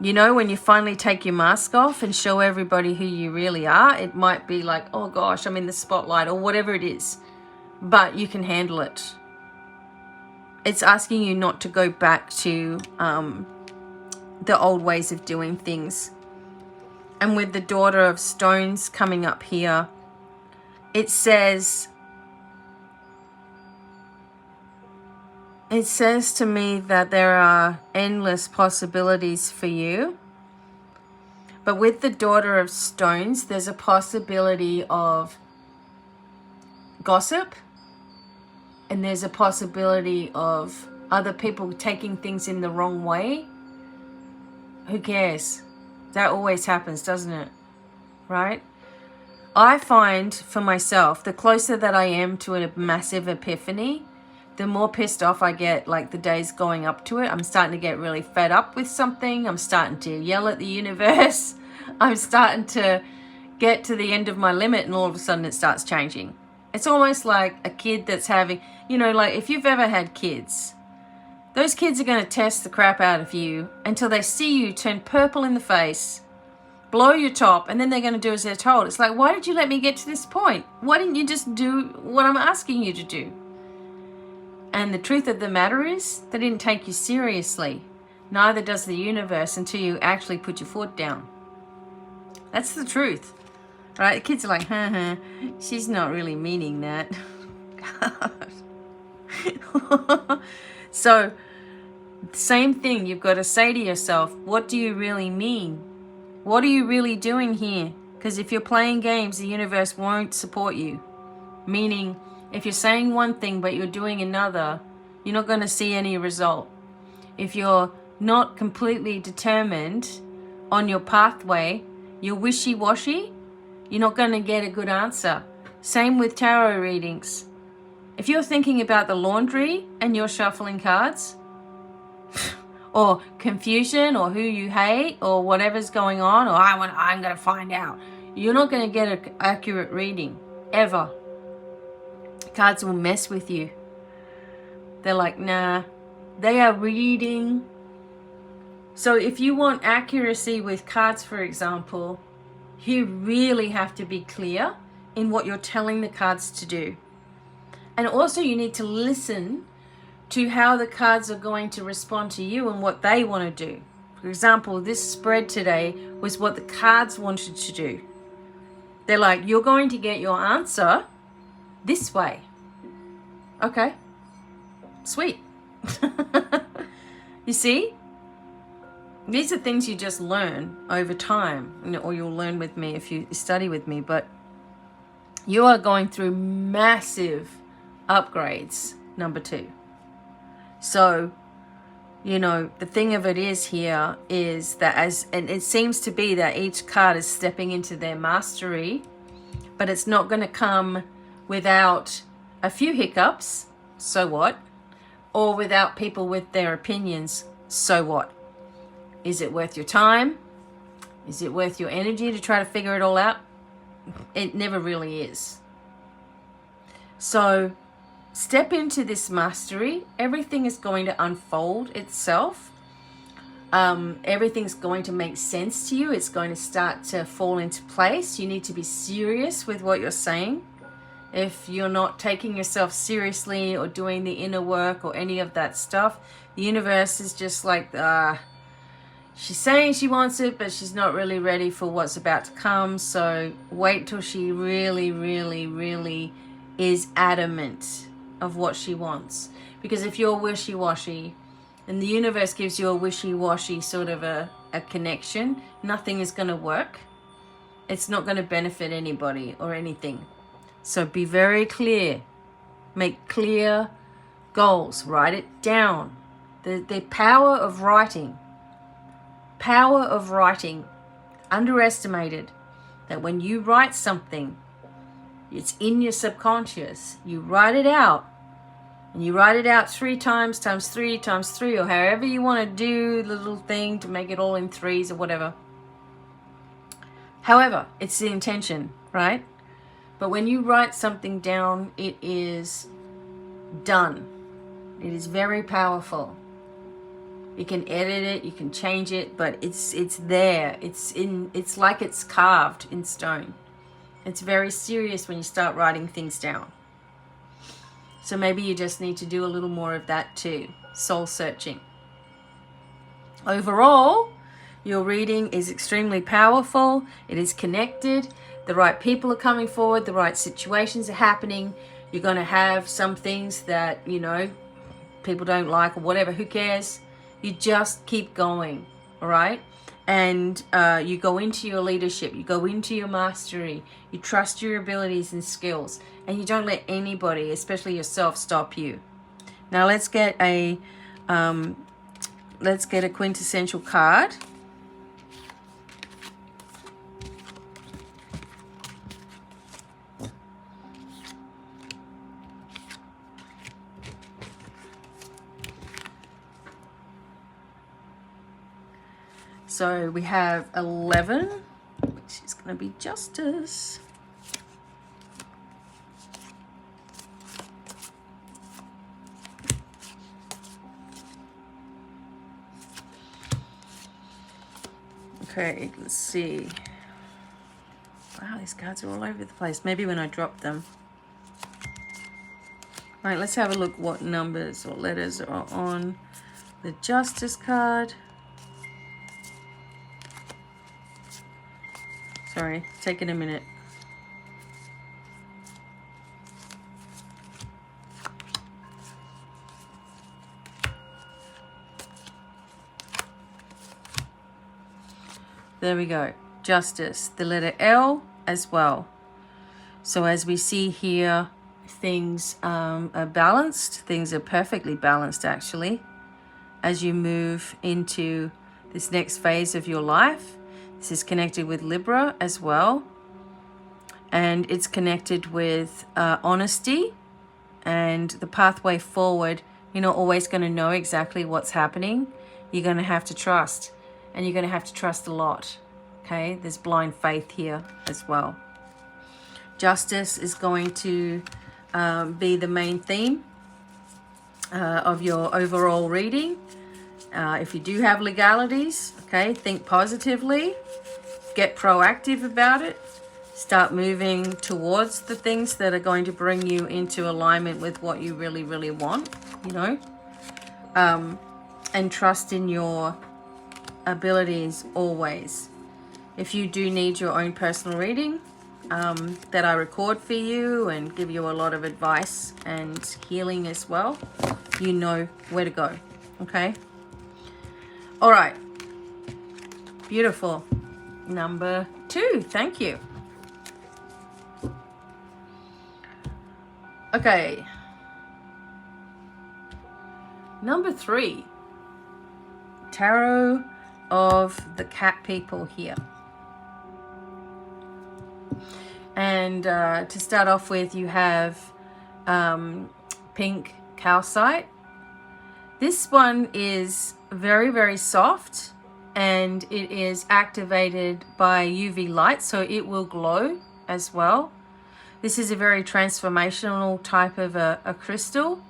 You know, when you finally take your mask off and show everybody who you really are, it might be like, oh gosh, I'm in the spotlight, or whatever it is. But you can handle it. it's asking you not to go back to the old ways of doing things. And with the Daughter of Stones coming up here, it says to me that there are endless possibilities for you. But with the Daughter of Stones, there's a possibility of gossip, and there's a possibility of other people taking things in the wrong way. Who cares? That always happens, doesn't it? Right? I find for myself, the closer that I am to a massive epiphany, the more pissed off I get, like the days going up to it. I'm starting to get really fed up with something. I'm starting to yell at the universe. I'm starting to get to the end of my limit, and all of a sudden it starts changing. It's almost like a kid that's having, you know, like if you've ever had kids, those kids are going to test the crap out of you until they see you turn purple in the face, blow your top, and then they're going to do as they're told. It's like, why did you let me get to this point? Why didn't you just do what I'm asking you to do? And the truth of the matter is, they didn't take you seriously. Neither does the universe until you actually put your foot down. That's the truth. Right? The kids are like, she's not really meaning that. So, same thing. You've got to say to yourself, what do you really mean? What are you really doing here? Because if you're playing games, the universe won't support you. Meaning, if you're saying one thing but you're doing another, you're not going to see any result. If you're not completely determined on your pathway, you're wishy-washy, you're not going to get a good answer. Same with tarot readings. If you're thinking about the laundry and you're shuffling cards, or confusion, or who you hate, or whatever's going on, or I'm going to find out, you're not going to get an accurate reading, ever. Cards will mess with you. They're like, nah. They are reading. So if you want accuracy with cards, for example, you really have to be clear in what you're telling the cards to do. And also you need to listen to how the cards are going to respond to you and what they want to do. For example, this spread today was what the cards wanted to do. They're like, you're going to get your answer this way. Okay. Sweet. You see? These are things you just learn over time, or you'll learn with me if you study with me, but you are going through massive upgrades, number 2. So, you know, the thing of it is here is that and it seems to be that each card is stepping into their mastery, but it's not going to come without a few hiccups, so what? Or without people with their opinions, so what? Is it worth your time? Is it worth your energy to try to figure it all out? It never really is. So step into this mastery. Everything is going to unfold itself. Everything's going to make sense to you. It's going to start to fall into place. You need to be serious with what you're saying. If you're not taking yourself seriously or doing the inner work or any of that stuff, the universe is just like, she's saying she wants it, but she's not really ready for what's about to come. So wait till she really, really, really is adamant of what she wants. Because if you're wishy-washy and the universe gives you a wishy-washy sort of a connection, nothing is going to work. It's not going to benefit anybody or anything. So be very clear. Make clear goals. Write it down. The power of writing. Power of writing. Underestimated. That when you write something, it's in your subconscious. You write it out. And you write it out 3 times, times 3, times 3, or however you want to do the little thing to make it all in 3s or whatever. However, it's the intention, right? But when you write something down, it is done. It is very powerful. You can edit it, you can change it, but it's there. It's like it's carved in stone. It's very serious when you start writing things down. So maybe you just need to do a little more of that too. Soul searching. Overall, your reading is extremely powerful. It is connected. The right people are coming forward. The right situations are happening. You're going to have some things that, you know, people don't like or whatever. Who cares? You just keep going. All right. And you go into your leadership. You go into your mastery. You trust your abilities and skills. And you don't let anybody, especially yourself, stop you. Now let's get a quintessential card. So we have 11, which is going to be justice. Okay, let's see. Wow, these cards are all over the place. Maybe when I drop them. All right, let's have a look what numbers or letters are on the Justice card. Sorry, taking a minute. There we go. Justice. The letter L as well. So as we see here, things are balanced. Things are perfectly balanced, actually, as you move into this next phase of your life. This is connected with Libra as well. And it's connected with honesty and the pathway forward. You're not always going to know exactly what's happening. You're going to have to trust. And you're going to have to trust a lot. Okay? There's blind faith here as well. Justice is going to be the main theme of your overall reading. If you do have legalities, okay, think positively. Get proactive about it. Start moving towards the things that are going to bring you into alignment with what you really, really want, you know. And trust in your abilities always. If you do need your own personal reading that I record for you and give you a lot of advice and healing as well, you know where to go. Okay. All right. Beautiful. Number 2. Thank you. Okay. Number 3. Tarot of the cat people here. And to start off with, you have pink calcite. This one is very, very soft, and it is activated by UV light, so it will glow as well. This is a very transformational type of a crystal,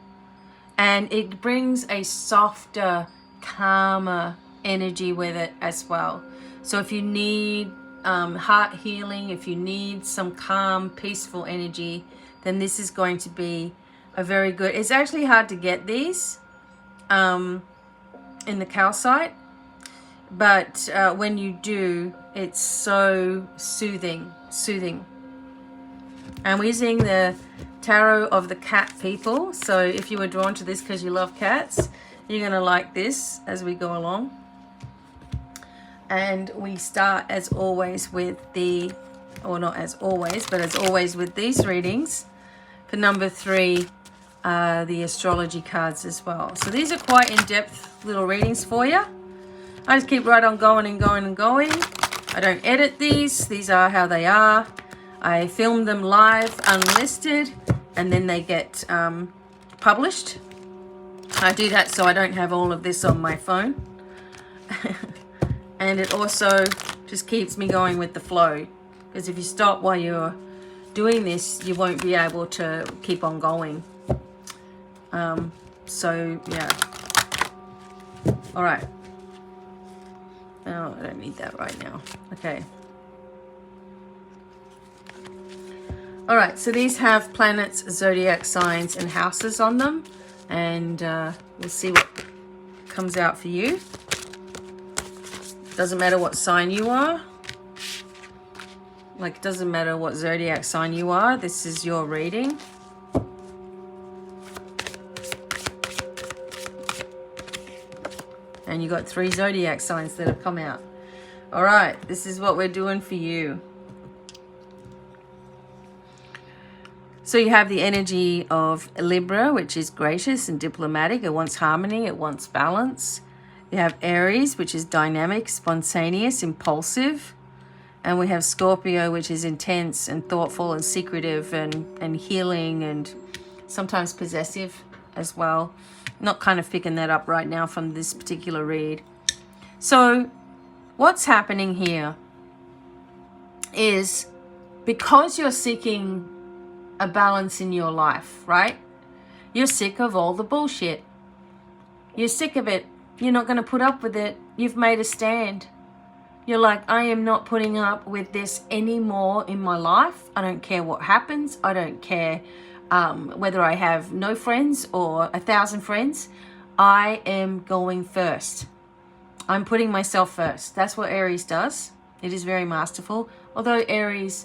and it brings a softer, calmer energy with it as well. So if you need heart healing, if you need some calm, peaceful energy, then this is going to be a very good. It's actually hard to get these in the calcite, but when you do, it's so soothing. And we're using the tarot of the cat people. So if you were drawn to this because you love cats, you're going to like this as we go along. And we start, as always, with the, or not as always, but as always with these readings, for number 3, the astrology cards as well. So these are quite in-depth little readings for you. I just keep right on going and going and going. I don't edit these. These are how they are. I film them live, unlisted, and then they get published. I do that so I don't have all of this on my phone. And it also just keeps me going with the flow. Because if you stop while you're doing this, you won't be able to keep on going. So, yeah. All right. Oh, I don't need that right now. Okay. All right, so these have planets, zodiac signs, and houses on them. And we'll see what comes out for you. Doesn't matter what sign you are. Like, it doesn't matter what zodiac sign you are. This is your reading. And you got 3 zodiac signs that have come out. All right, this is what we're doing for you. So you have the energy of Libra, which is gracious and diplomatic. It wants harmony. It wants balance. You have Aries, which is dynamic, spontaneous, impulsive. And we have Scorpio, which is intense and thoughtful and secretive and healing and sometimes possessive as well. Not kind of picking that up right now from this particular read. So what's happening here is, because you're seeking a balance in your life, right? You're sick of all the bullshit. You're sick of it. You're not going to put up with it. You've made a stand. You're like, I am not putting up with this anymore in my life. I don't care what happens. I don't care whether I have no friends or 1,000 friends. I am going first. I'm putting myself first. That's what Aries does. It is very masterful. Although Aries,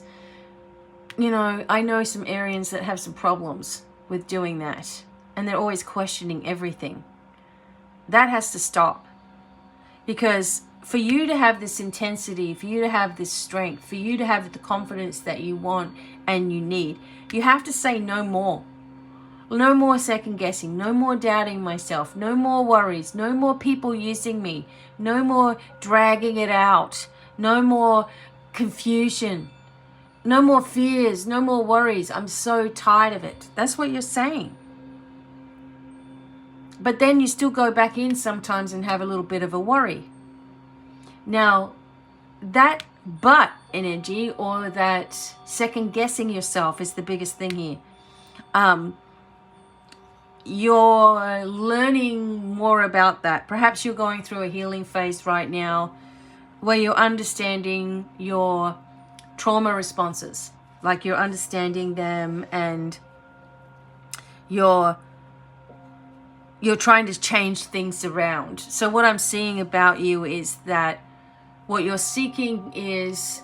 you know, I know some Arians that have some problems with doing that. And they're always questioning everything. That has to stop. Because for you to have this intensity, for you to have this strength, for you to have the confidence that you want and you need, you have to say no more. No more second guessing, no more doubting myself, no more worries, no more people using me, no more dragging it out, no more confusion, no more fears, no more worries. I'm so tired of it. That's what you're saying. But then you still go back in sometimes and have a little bit of a worry. Now, that but energy, or that second guessing yourself, is the biggest thing here. You're learning more about that. Perhaps you're going through a healing phase right now where you're understanding your trauma responses. Like, you're understanding them, and you're trying to change things around. So what I'm seeing about you is that what you're seeking is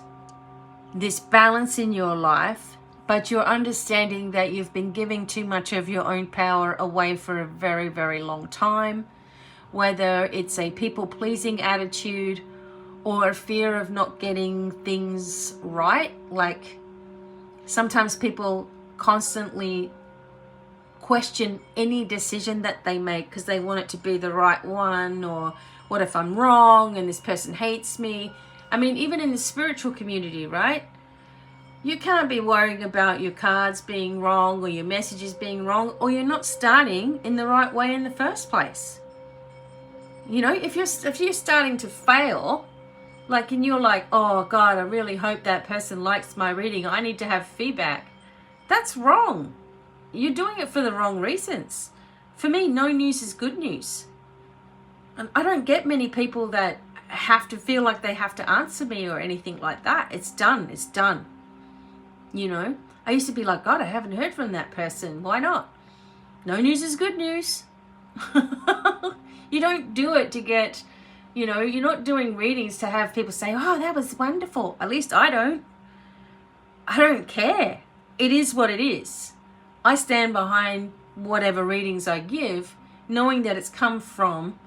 this balance in your life, but you're understanding that you've been giving too much of your own power away for a very, very long time. Whether it's a people-pleasing attitude or a fear of not getting things right. Like, sometimes people constantly question any decision that they make because they want it to be the right one, or what if I'm wrong and this person hates me? I mean, even in the spiritual community, right? You can't be worrying about your cards being wrong or your messages being wrong, or you're not starting in the right way in the first place. You know, if you're starting to fail, like, and you're like, oh God, I really hope that person likes my reading, I need to have feedback. That's wrong. You're doing it for the wrong reasons. For me, no news is good news. And I don't get many people that have to feel like they have to answer me or anything like that. It's done. It's done. You know, I used to be like, God, I haven't heard from that person. Why not? No news is good news. You don't do it to get, you know, you're not doing readings to have people say, oh, that was wonderful. At least I don't. I don't care. It is what it is. I stand behind whatever readings I give, knowing that it's come from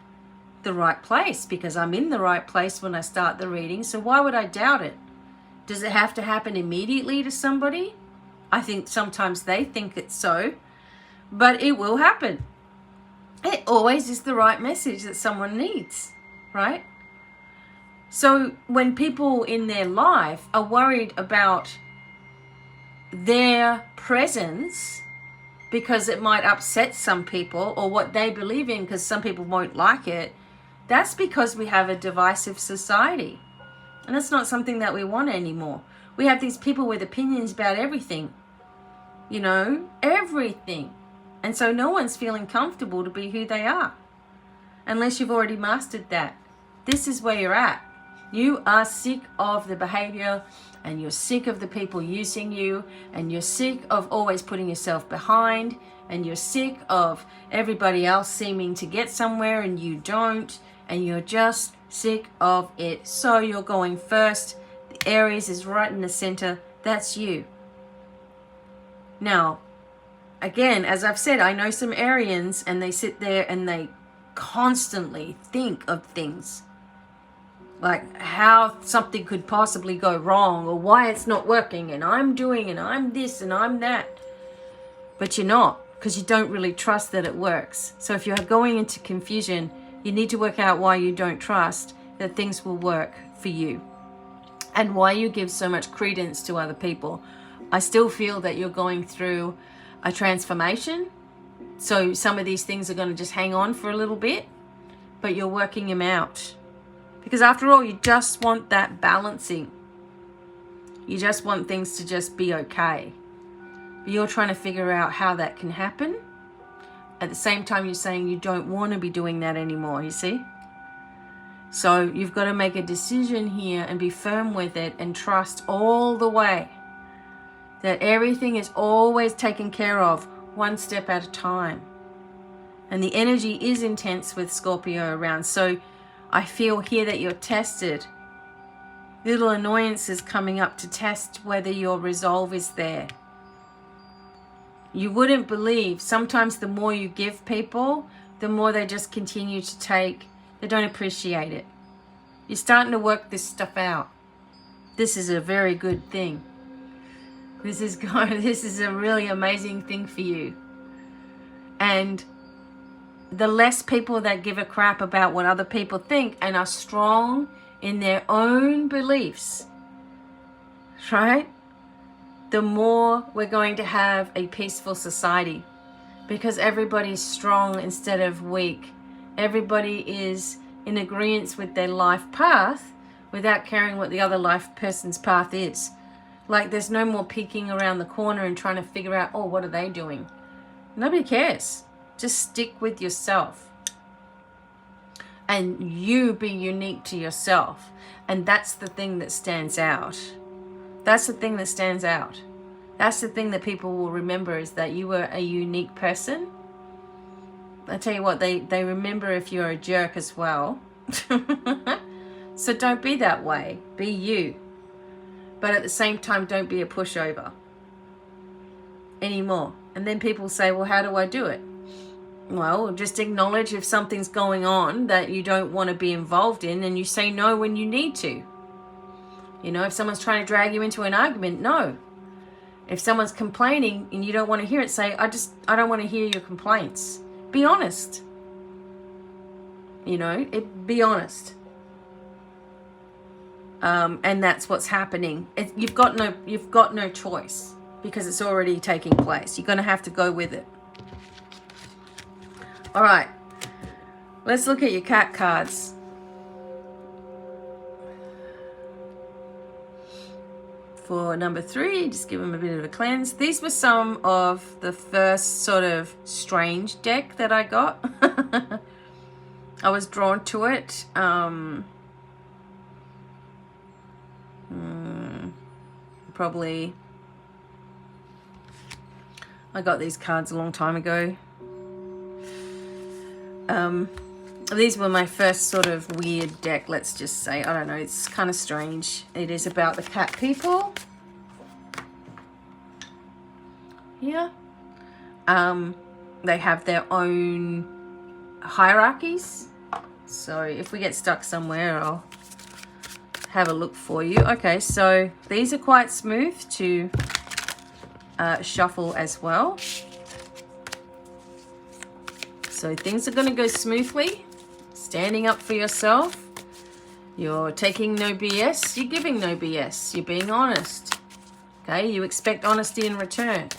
the right place, because I'm in the right place when I start the reading. So why would I doubt it? Does it have to happen immediately to somebody? I think sometimes they think it's so, but it will happen. It always is the right message that someone needs, right? So when people in their life are worried about their presence because it might upset some people, or what they believe in because some people won't like it, that's because we have a divisive society. And that's not something that we want anymore. We have these people with opinions about everything. You know, everything. And so no one's feeling comfortable to be who they are. Unless you've already mastered that. This is where you're at. You are sick of the behavior, and you're sick of the people using you, and you're sick of always putting yourself behind, and you're sick of everybody else seeming to get somewhere and you don't, and you're just sick of it. So you're going first. The Aries is right in the center. That's you. Now, again, as I've said, I know some Arians, and they sit there and they constantly think of things like how something could possibly go wrong, or why it's not working, and I'm doing, and I'm this, and I'm that. But you're not, because you don't really trust that it works. So if you're going into confusion, you need to work out why you don't trust that things will work for you, and why you give so much credence to other people. I still feel that you're going through a transformation. So some of these things are going to just hang on for a little bit, but you're working them out. Because after all, you just want that balancing. You just want things to just be okay. But you're trying to figure out how that can happen. At the same time, you're saying you don't want to be doing that anymore, you see? So you've got to make a decision here and be firm with it and trust all the way that everything is always taken care of one step at a time. And the energy is intense with Scorpio around. So I feel here that you're tested. Little annoyances coming up to test whether your resolve is there. You wouldn't believe, sometimes the more you give people, the more they just continue to take. They don't appreciate it. You're starting to work this stuff out. This is a very good thing. This is a really amazing thing for you. And the less people that give a crap about what other people think and are strong in their own beliefs, right? The more we're going to have a peaceful society, because everybody's strong instead of weak. Everybody is in agreement with their life path without caring what the other life person's path is. Like there's no more peeking around the corner and trying to figure out, oh, what are they doing? Nobody cares. Just stick with yourself. And you be unique to yourself. And that's the thing that stands out. That's the thing that stands out. That's the thing that people will remember, is that you were a unique person. I tell you what, they remember if you're a jerk as well. So don't be that way. Be you. But at the same time, don't be a pushover anymore. And then people say, well, how do I do it? Well, just acknowledge if something's going on that you don't want to be involved in, and you say no when you need to. You know, if someone's trying to drag you into an argument, no. If someone's complaining and you don't want to hear it, say, I don't want to hear your complaints. Be honest. You know, be honest. And that's what's happening. You've got no choice, because it's already taking place. You're going to have to go with it. All right, let's look at your cat cards. For number 3, just give them a bit of a cleanse. These were some of the first sort of strange deck that I got. I was drawn to it. Probably, I got these cards a long time ago. These were my first sort of weird deck, let's just say. I don't know, it's kind of strange. It is about the cat people. Yeah. They have their own hierarchies. So if we get stuck somewhere, I'll have a look for you. Okay, so these are quite smooth to shuffle as well. So things are going to go smoothly. Standing up for yourself. You're taking no BS. You're giving no BS. You're being honest. Okay, you expect honesty in return.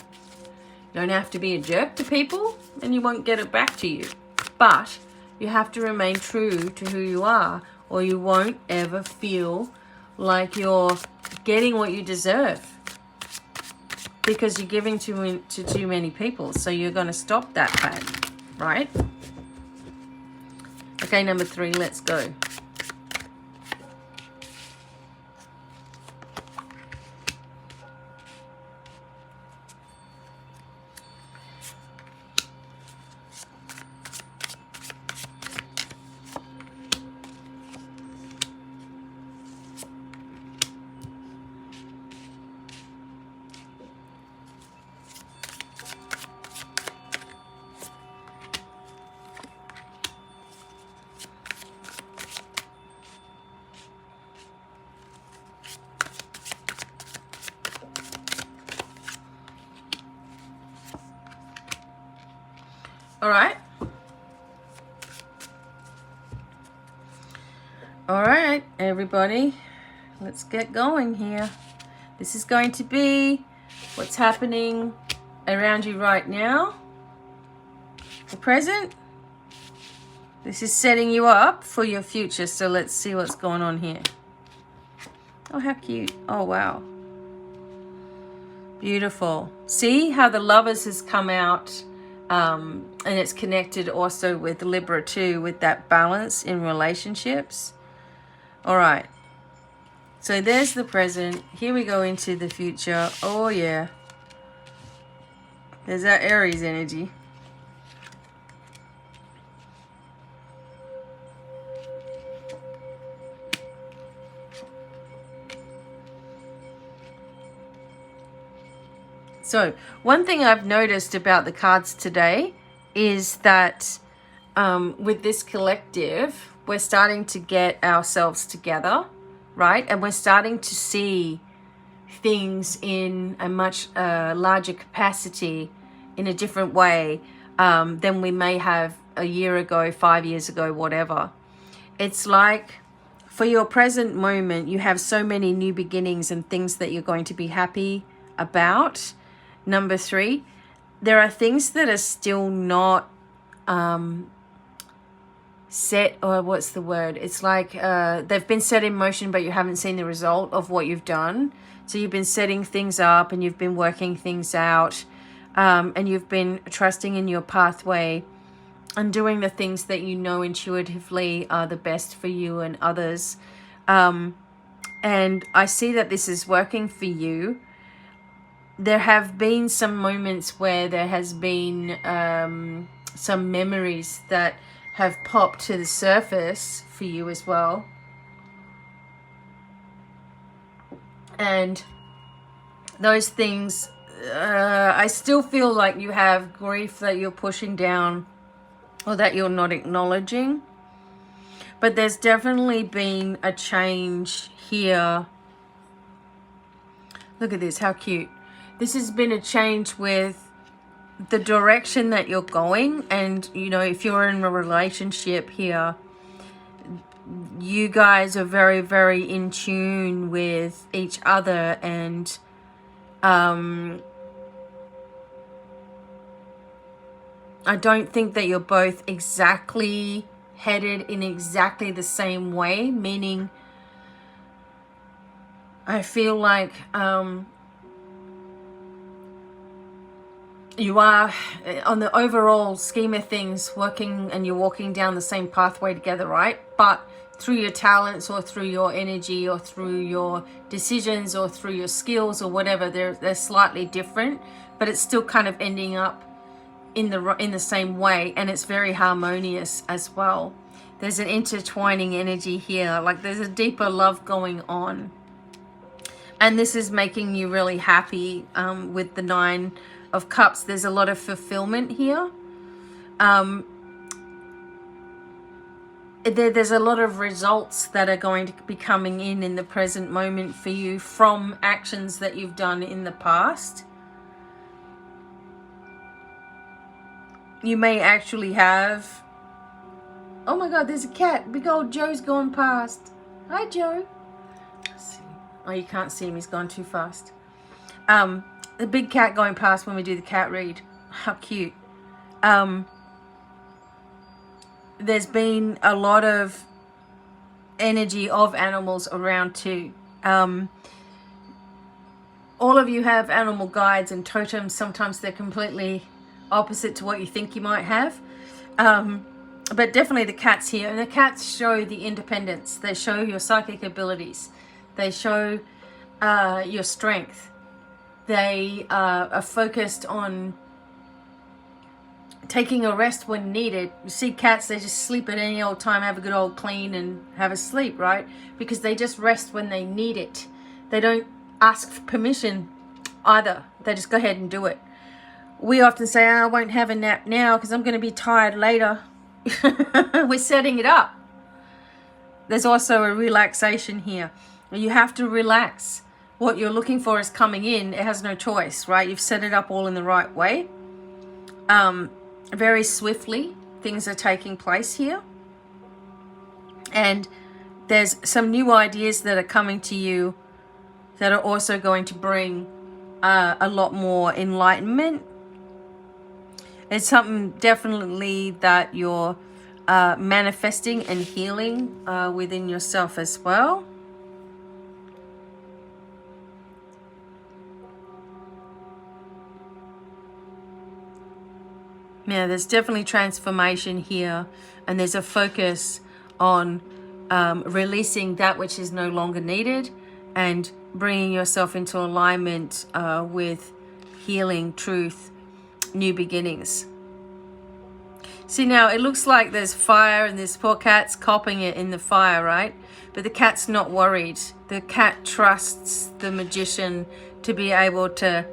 You don't have to be a jerk to people, and you won't get it back to you. But you have to remain true to who you are, or you won't ever feel like you're getting what you deserve, because you're giving to too many people. So you're going to stop that pattern, right? Okay, number 3, let's go. All right. All right, everybody. Let's get going here. This is going to be what's happening around you right now. The present. This is setting you up for your future. So let's see what's going on here. Oh, how cute. Oh, wow. Beautiful. See how the Lovers has come out, and it's connected also with Libra too, with that balance in relationships. All right. So there's the present. Here we go into the future. Oh, yeah. There's that Aries energy. So one thing I've noticed about the cards today is that with this collective, we're starting to get ourselves together, right? And we're starting to see things in a much larger capacity, in a different way than we may have a year ago, 5 years ago, whatever. It's like for your present moment, you have so many new beginnings and things that you're going to be happy about. Number 3, there are things that are still not set, or what's the word? It's like they've been set in motion, but you haven't seen the result of what you've done. So you've been setting things up and you've been working things out, and you've been trusting in your pathway and doing the things that you know intuitively are the best for you and others. And I see that this is working for you. There have been some moments where there has been some memories that have popped to the surface for you as well. And those things, I still feel like you have grief that you're pushing down or that you're not acknowledging. But there's definitely been a change here. Look at this, how cute. This has been a change with the direction that you're going. And, you know, if you're in a relationship here, you guys are very, very in tune with each other. And I don't think that you're both exactly headed in exactly the same way. Meaning, I feel like you are, on the overall scheme of things, working and you're walking down the same pathway together, right? But through your talents or through your energy or through your decisions or through your skills or whatever, they're slightly different, but it's still kind of ending up in the same way, and it's very harmonious as well. There's an intertwining energy here, like there's a deeper love going on. And this is making you really happy with the 9 of Cups. There's a lot of fulfillment here. There's a lot of results that are going to be coming in the present moment for you from actions that you've done in the past. You may actually have... Oh my God, there's a cat. Big old Joe's going past. Hi, Joe. Let's see. Oh, you can't see him. He's gone too fast. The big cat going past when we do the cat read. How cute. There's been a lot of energy of animals around too. All of you have animal guides and totems. Sometimes they're completely opposite to what you think you might have. But definitely the cat's here. And the cats show the independence. They show your psychic abilities. They show your strength. They are focused on taking a rest when needed. You see cats, they just sleep at any old time, have a good old clean and have a sleep, right? Because they just rest when they need it. They don't ask for permission either. They just go ahead and do it. We often say, I won't have a nap now because I'm going to be tired later. We're setting it up. There's also a relaxation here. You have to relax. What you're looking for is coming in. It has no choice, right? You've set it up all in the right way. very swiftly things are taking place here. And there's some new ideas that are coming to you that are also going to bring a lot more enlightenment. It's something definitely that you're manifesting and healing within yourself as well. Yeah, there's definitely transformation here, and there's a focus on releasing that which is no longer needed and bringing yourself into alignment with healing, truth, new beginnings. See, now it looks like there's fire and this poor cat's copping it in the fire, right? But the cat's not worried. The cat trusts the magician to be able to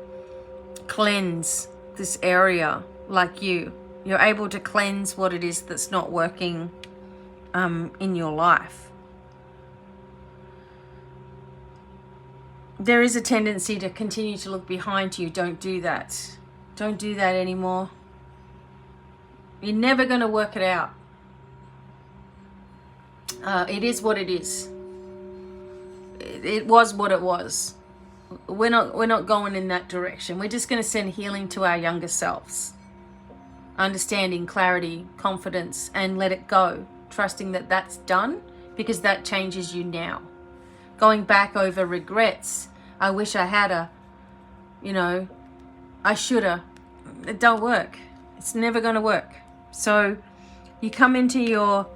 cleanse this area like you. You're able to cleanse what it is that's not working in your life. There is a tendency to continue to look behind you. Don't do that. Don't do that anymore. You're never going to work it out. It is what it is. It was what it was. We're not going in that direction. We're just going to send healing to our younger selves. Understanding, clarity, confidence, and let it go. Trusting that that's done, because that changes you now. Going back over regrets. I wish I had I shoulda. It don't work. It's never going to work. So you come into your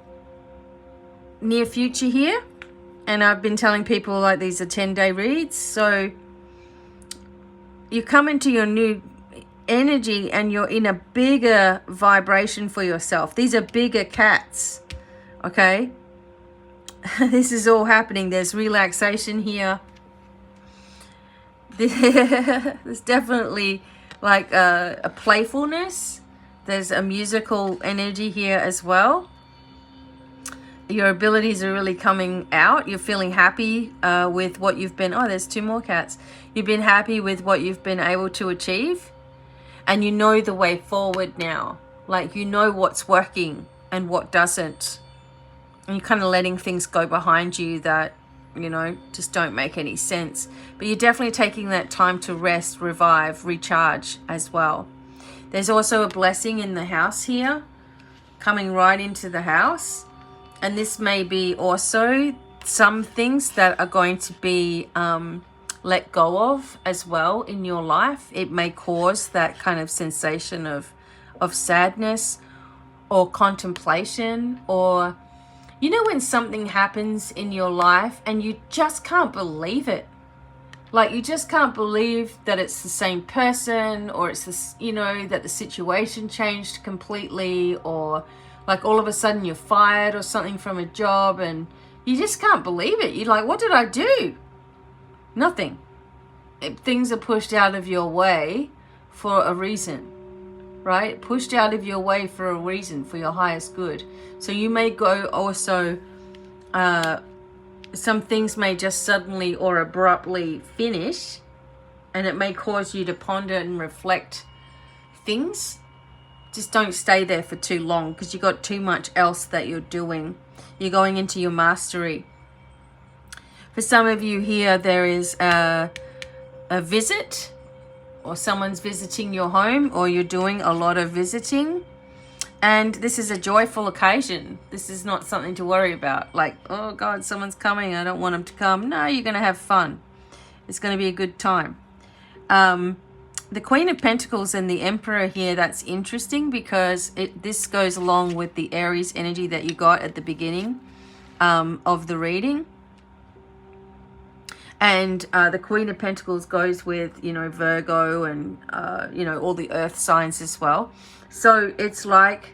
near future here, and I've been telling people like these are 10-day reads. So you come into your new energy and you're in a bigger vibration for yourself. These are bigger cats, okay? This is all happening. There's relaxation here. There's definitely like a playfulness. There's a musical energy here as well. Your abilities are really coming out. You're feeling happy with what you've been... Oh, there's 2 more cats. You've been happy with what you've been able to achieve. And you know the way forward now. Like, you know what's working and what doesn't. And you're kind of letting things go behind you that, just don't make any sense. But you're definitely taking that time to rest, revive, recharge as well. There's also a blessing in the house here, coming right into the house. And this may be also some things that are going to be let go of as well in your life. It may cause that kind of sensation of sadness or contemplation, or when something happens in your life and you just can't believe it. Like, you just can't believe that it's the same person, or it's this, that the situation changed completely, or like all of a sudden you're fired or something from a job and you just can't believe it. You're like, what did I do? Nothing. Things are pushed out of your way for a reason, right? Pushed out of your way for a reason, for your highest good. So you may go also, some things may just suddenly or abruptly finish, and it may cause you to ponder and reflect things. Just don't stay there for too long, because you've got too much else that you're doing. You're going into your mastery. For some of you here, there is a visit, or someone's visiting your home, or you're doing a lot of visiting. And this is a joyful occasion. This is not something to worry about. Like, oh God, someone's coming. I don't want them to come. No, you're going to have fun. It's going to be a good time. The Queen of Pentacles and the Emperor here, that's interesting, because this goes along with the Aries energy that you got at the beginning of the reading. And the Queen of Pentacles goes with, Virgo and, all the earth signs as well. So it's like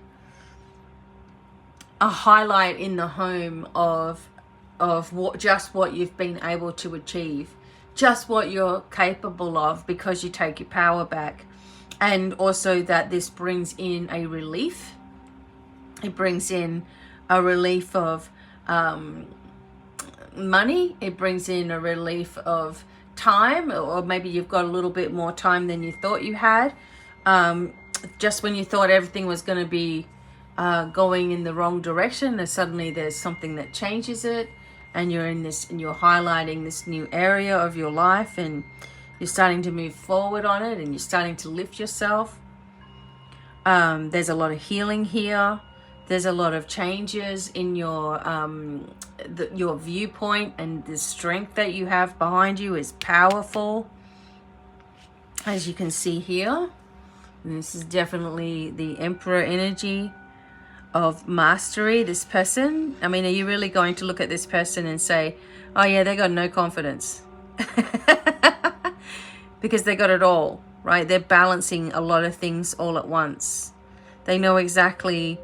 a highlight in the home of what you've been able to achieve, just what you're capable of, because you take your power back. And also that this brings in a relief. It brings in a relief of money. It brings in a relief of time, or maybe you've got a little bit more time than you thought you had. just when you thought everything was going to be going in the wrong direction, and suddenly there's something that changes it, and you're in this, and you're highlighting this new area of your life, and you're starting to move forward on it, and you're starting to lift yourself. There's a lot of healing here. There's a lot of changes in your viewpoint, and the strength that you have behind you is powerful, as you can see here. And this is definitely the Emperor energy of mastery, this person. I mean, are you really going to look at this person and say, oh yeah, they got no confidence? Because they got it all, right? They're balancing a lot of things all at once. They know exactly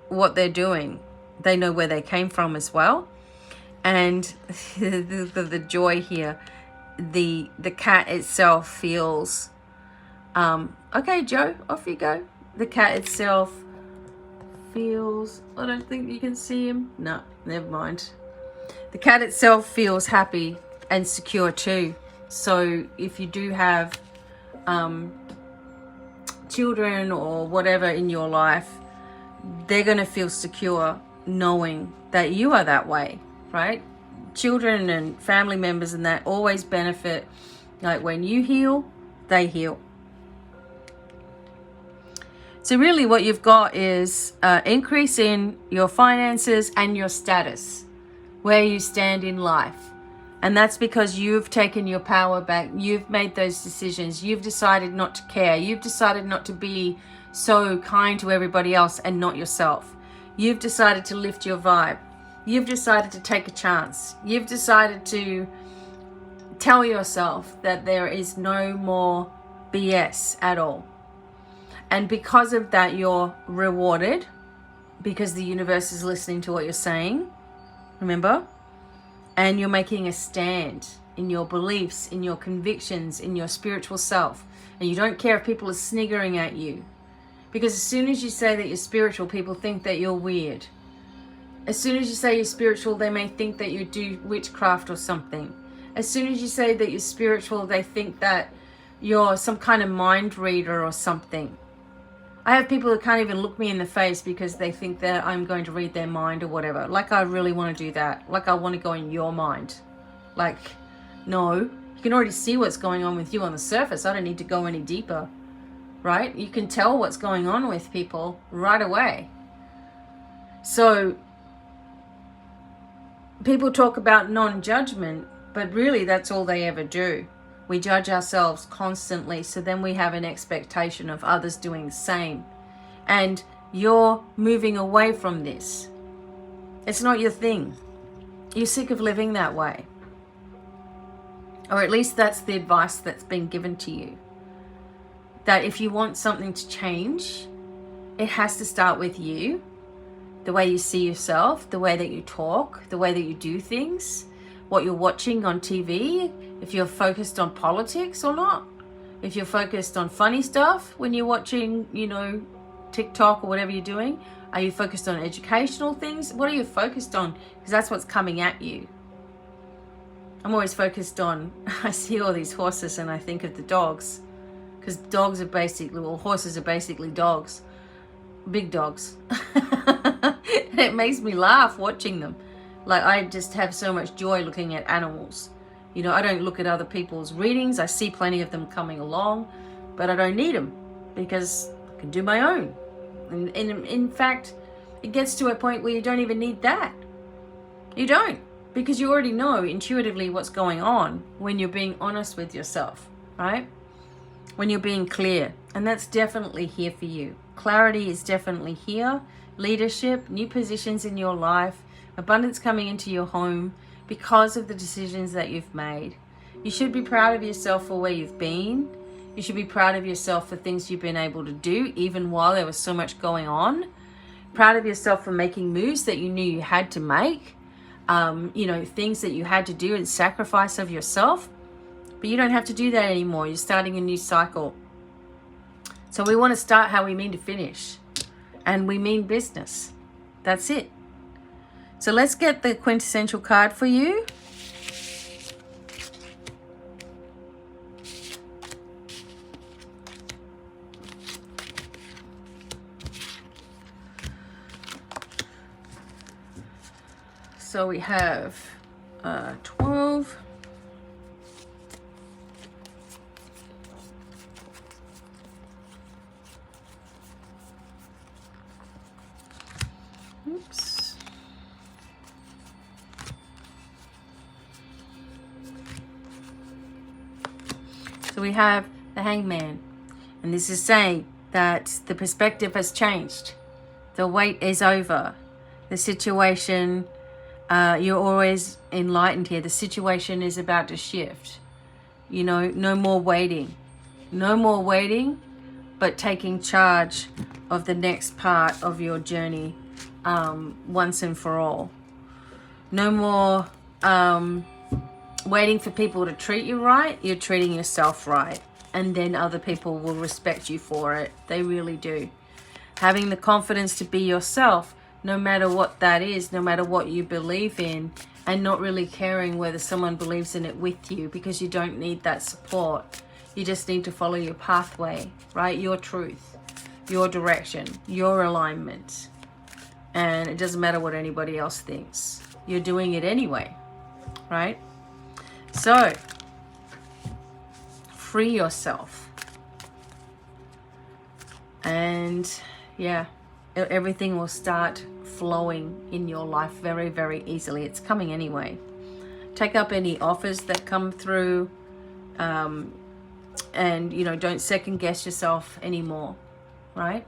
what they're doing. They know where they came from as well. And the joy here, the cat itself feels, okay, Joe, off you go. The cat itself feels, I don't think you can see him. No, never mind. The cat itself feels happy and secure too. So if you do have children or whatever in your life, they're going to feel secure knowing that you are that way, right? Children and family members and that always benefit. Like when you heal, they heal. So really what you've got is increase in your finances and your status, where you stand in life. And that's because you've taken your power back. You've made those decisions. You've decided not to care. You've decided not to be so kind to everybody else and not yourself. You've decided to lift your vibe. You've decided to take a chance. You've decided to tell yourself that there is no more BS at all. And because of that, you're rewarded, because the universe is listening to what you're saying. Remember? And you're making a stand in your beliefs, in your convictions, in your spiritual self. And you don't care if people are sniggering at you. Because as soon as you say that you're spiritual, people think that you're weird. As soon as you say you're spiritual, they may think that you do witchcraft or something. As soon as you say that you're spiritual, they think that you're some kind of mind reader or something. I have people who can't even look me in the face because they think that I'm going to read their mind or whatever. Like I really want to do that. Like I want to go in your mind. Like, no, you can already see what's going on with you on the surface. I don't need to go any deeper, right? You can tell what's going on with people right away. So people talk about non-judgment, but really that's all they ever do. We judge ourselves constantly, so then we have an expectation of others doing the same. And you're moving away from this. It's not your thing. You're sick of living that way. Or at least that's the advice that's been given to you. That if you want something to change, it has to start with you. The way you see yourself, the way that you talk, the way that you do things, what you're watching on TV, if you're focused on politics or not, if you're focused on funny stuff when you're watching, you know, TikTok or whatever you're doing. Are you focused on educational things? What are you focused on? Because that's what's coming at you. I'm always focused on, I see all these horses and I think of the dogs. Because dogs are basically, well, horses are basically dogs. Big dogs. And it makes me laugh watching them. Like, I just have so much joy looking at animals. You know, I don't look at other people's readings. I see plenty of them coming along, but I don't need them because I can do my own. And in fact, it gets to a point where you don't even need that. You don't, because you already know intuitively what's going on when you're being honest with yourself, right? When you're being clear. And that's definitely here for you. Clarity is definitely here. Leadership, new positions in your life, abundance coming into your home because of the decisions that you've made. You should be proud of yourself for where you've been. You should be proud of yourself for things you've been able to do, even while there was so much going on. Proud of yourself for making moves that you knew you had to make. You know, things that you had to do and sacrifice of yourself. But you don't have to do that anymore. You're starting a new cycle. So we want to start how we mean to finish. And we mean business. That's it. So let's get the quintessential card for you. So we have 12. Oops. So we have the Hangman, and this is saying that the perspective has changed. The wait is over. The situation, you're always enlightened here. The situation is about to shift. You know, no more waiting. No more waiting, but taking charge of the next part of your journey once and for all. No more waiting for people to treat you right. You're treating yourself right. And then other people will respect you for it. They really do. Having the confidence to be yourself, no matter what that is, no matter what you believe in, and not really caring whether someone believes in it with you, because you don't need that support. You just need to follow your pathway, right? Your truth, your direction, your alignment. And it doesn't matter what anybody else thinks. You're doing it anyway, right? So, free yourself. And yeah, everything will start flowing in your life very, very easily. It's coming anyway. Take up any offers that come through, and you know, don't second guess yourself anymore, right?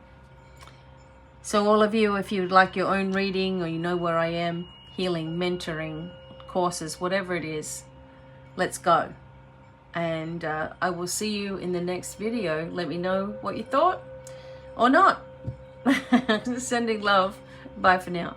So all of you, if you'd like your own reading, or you know where I am, healing, mentoring, courses, whatever it is, let's go. And I will see you in the next video. Let me know what you thought or not. Sending love. Bye for now.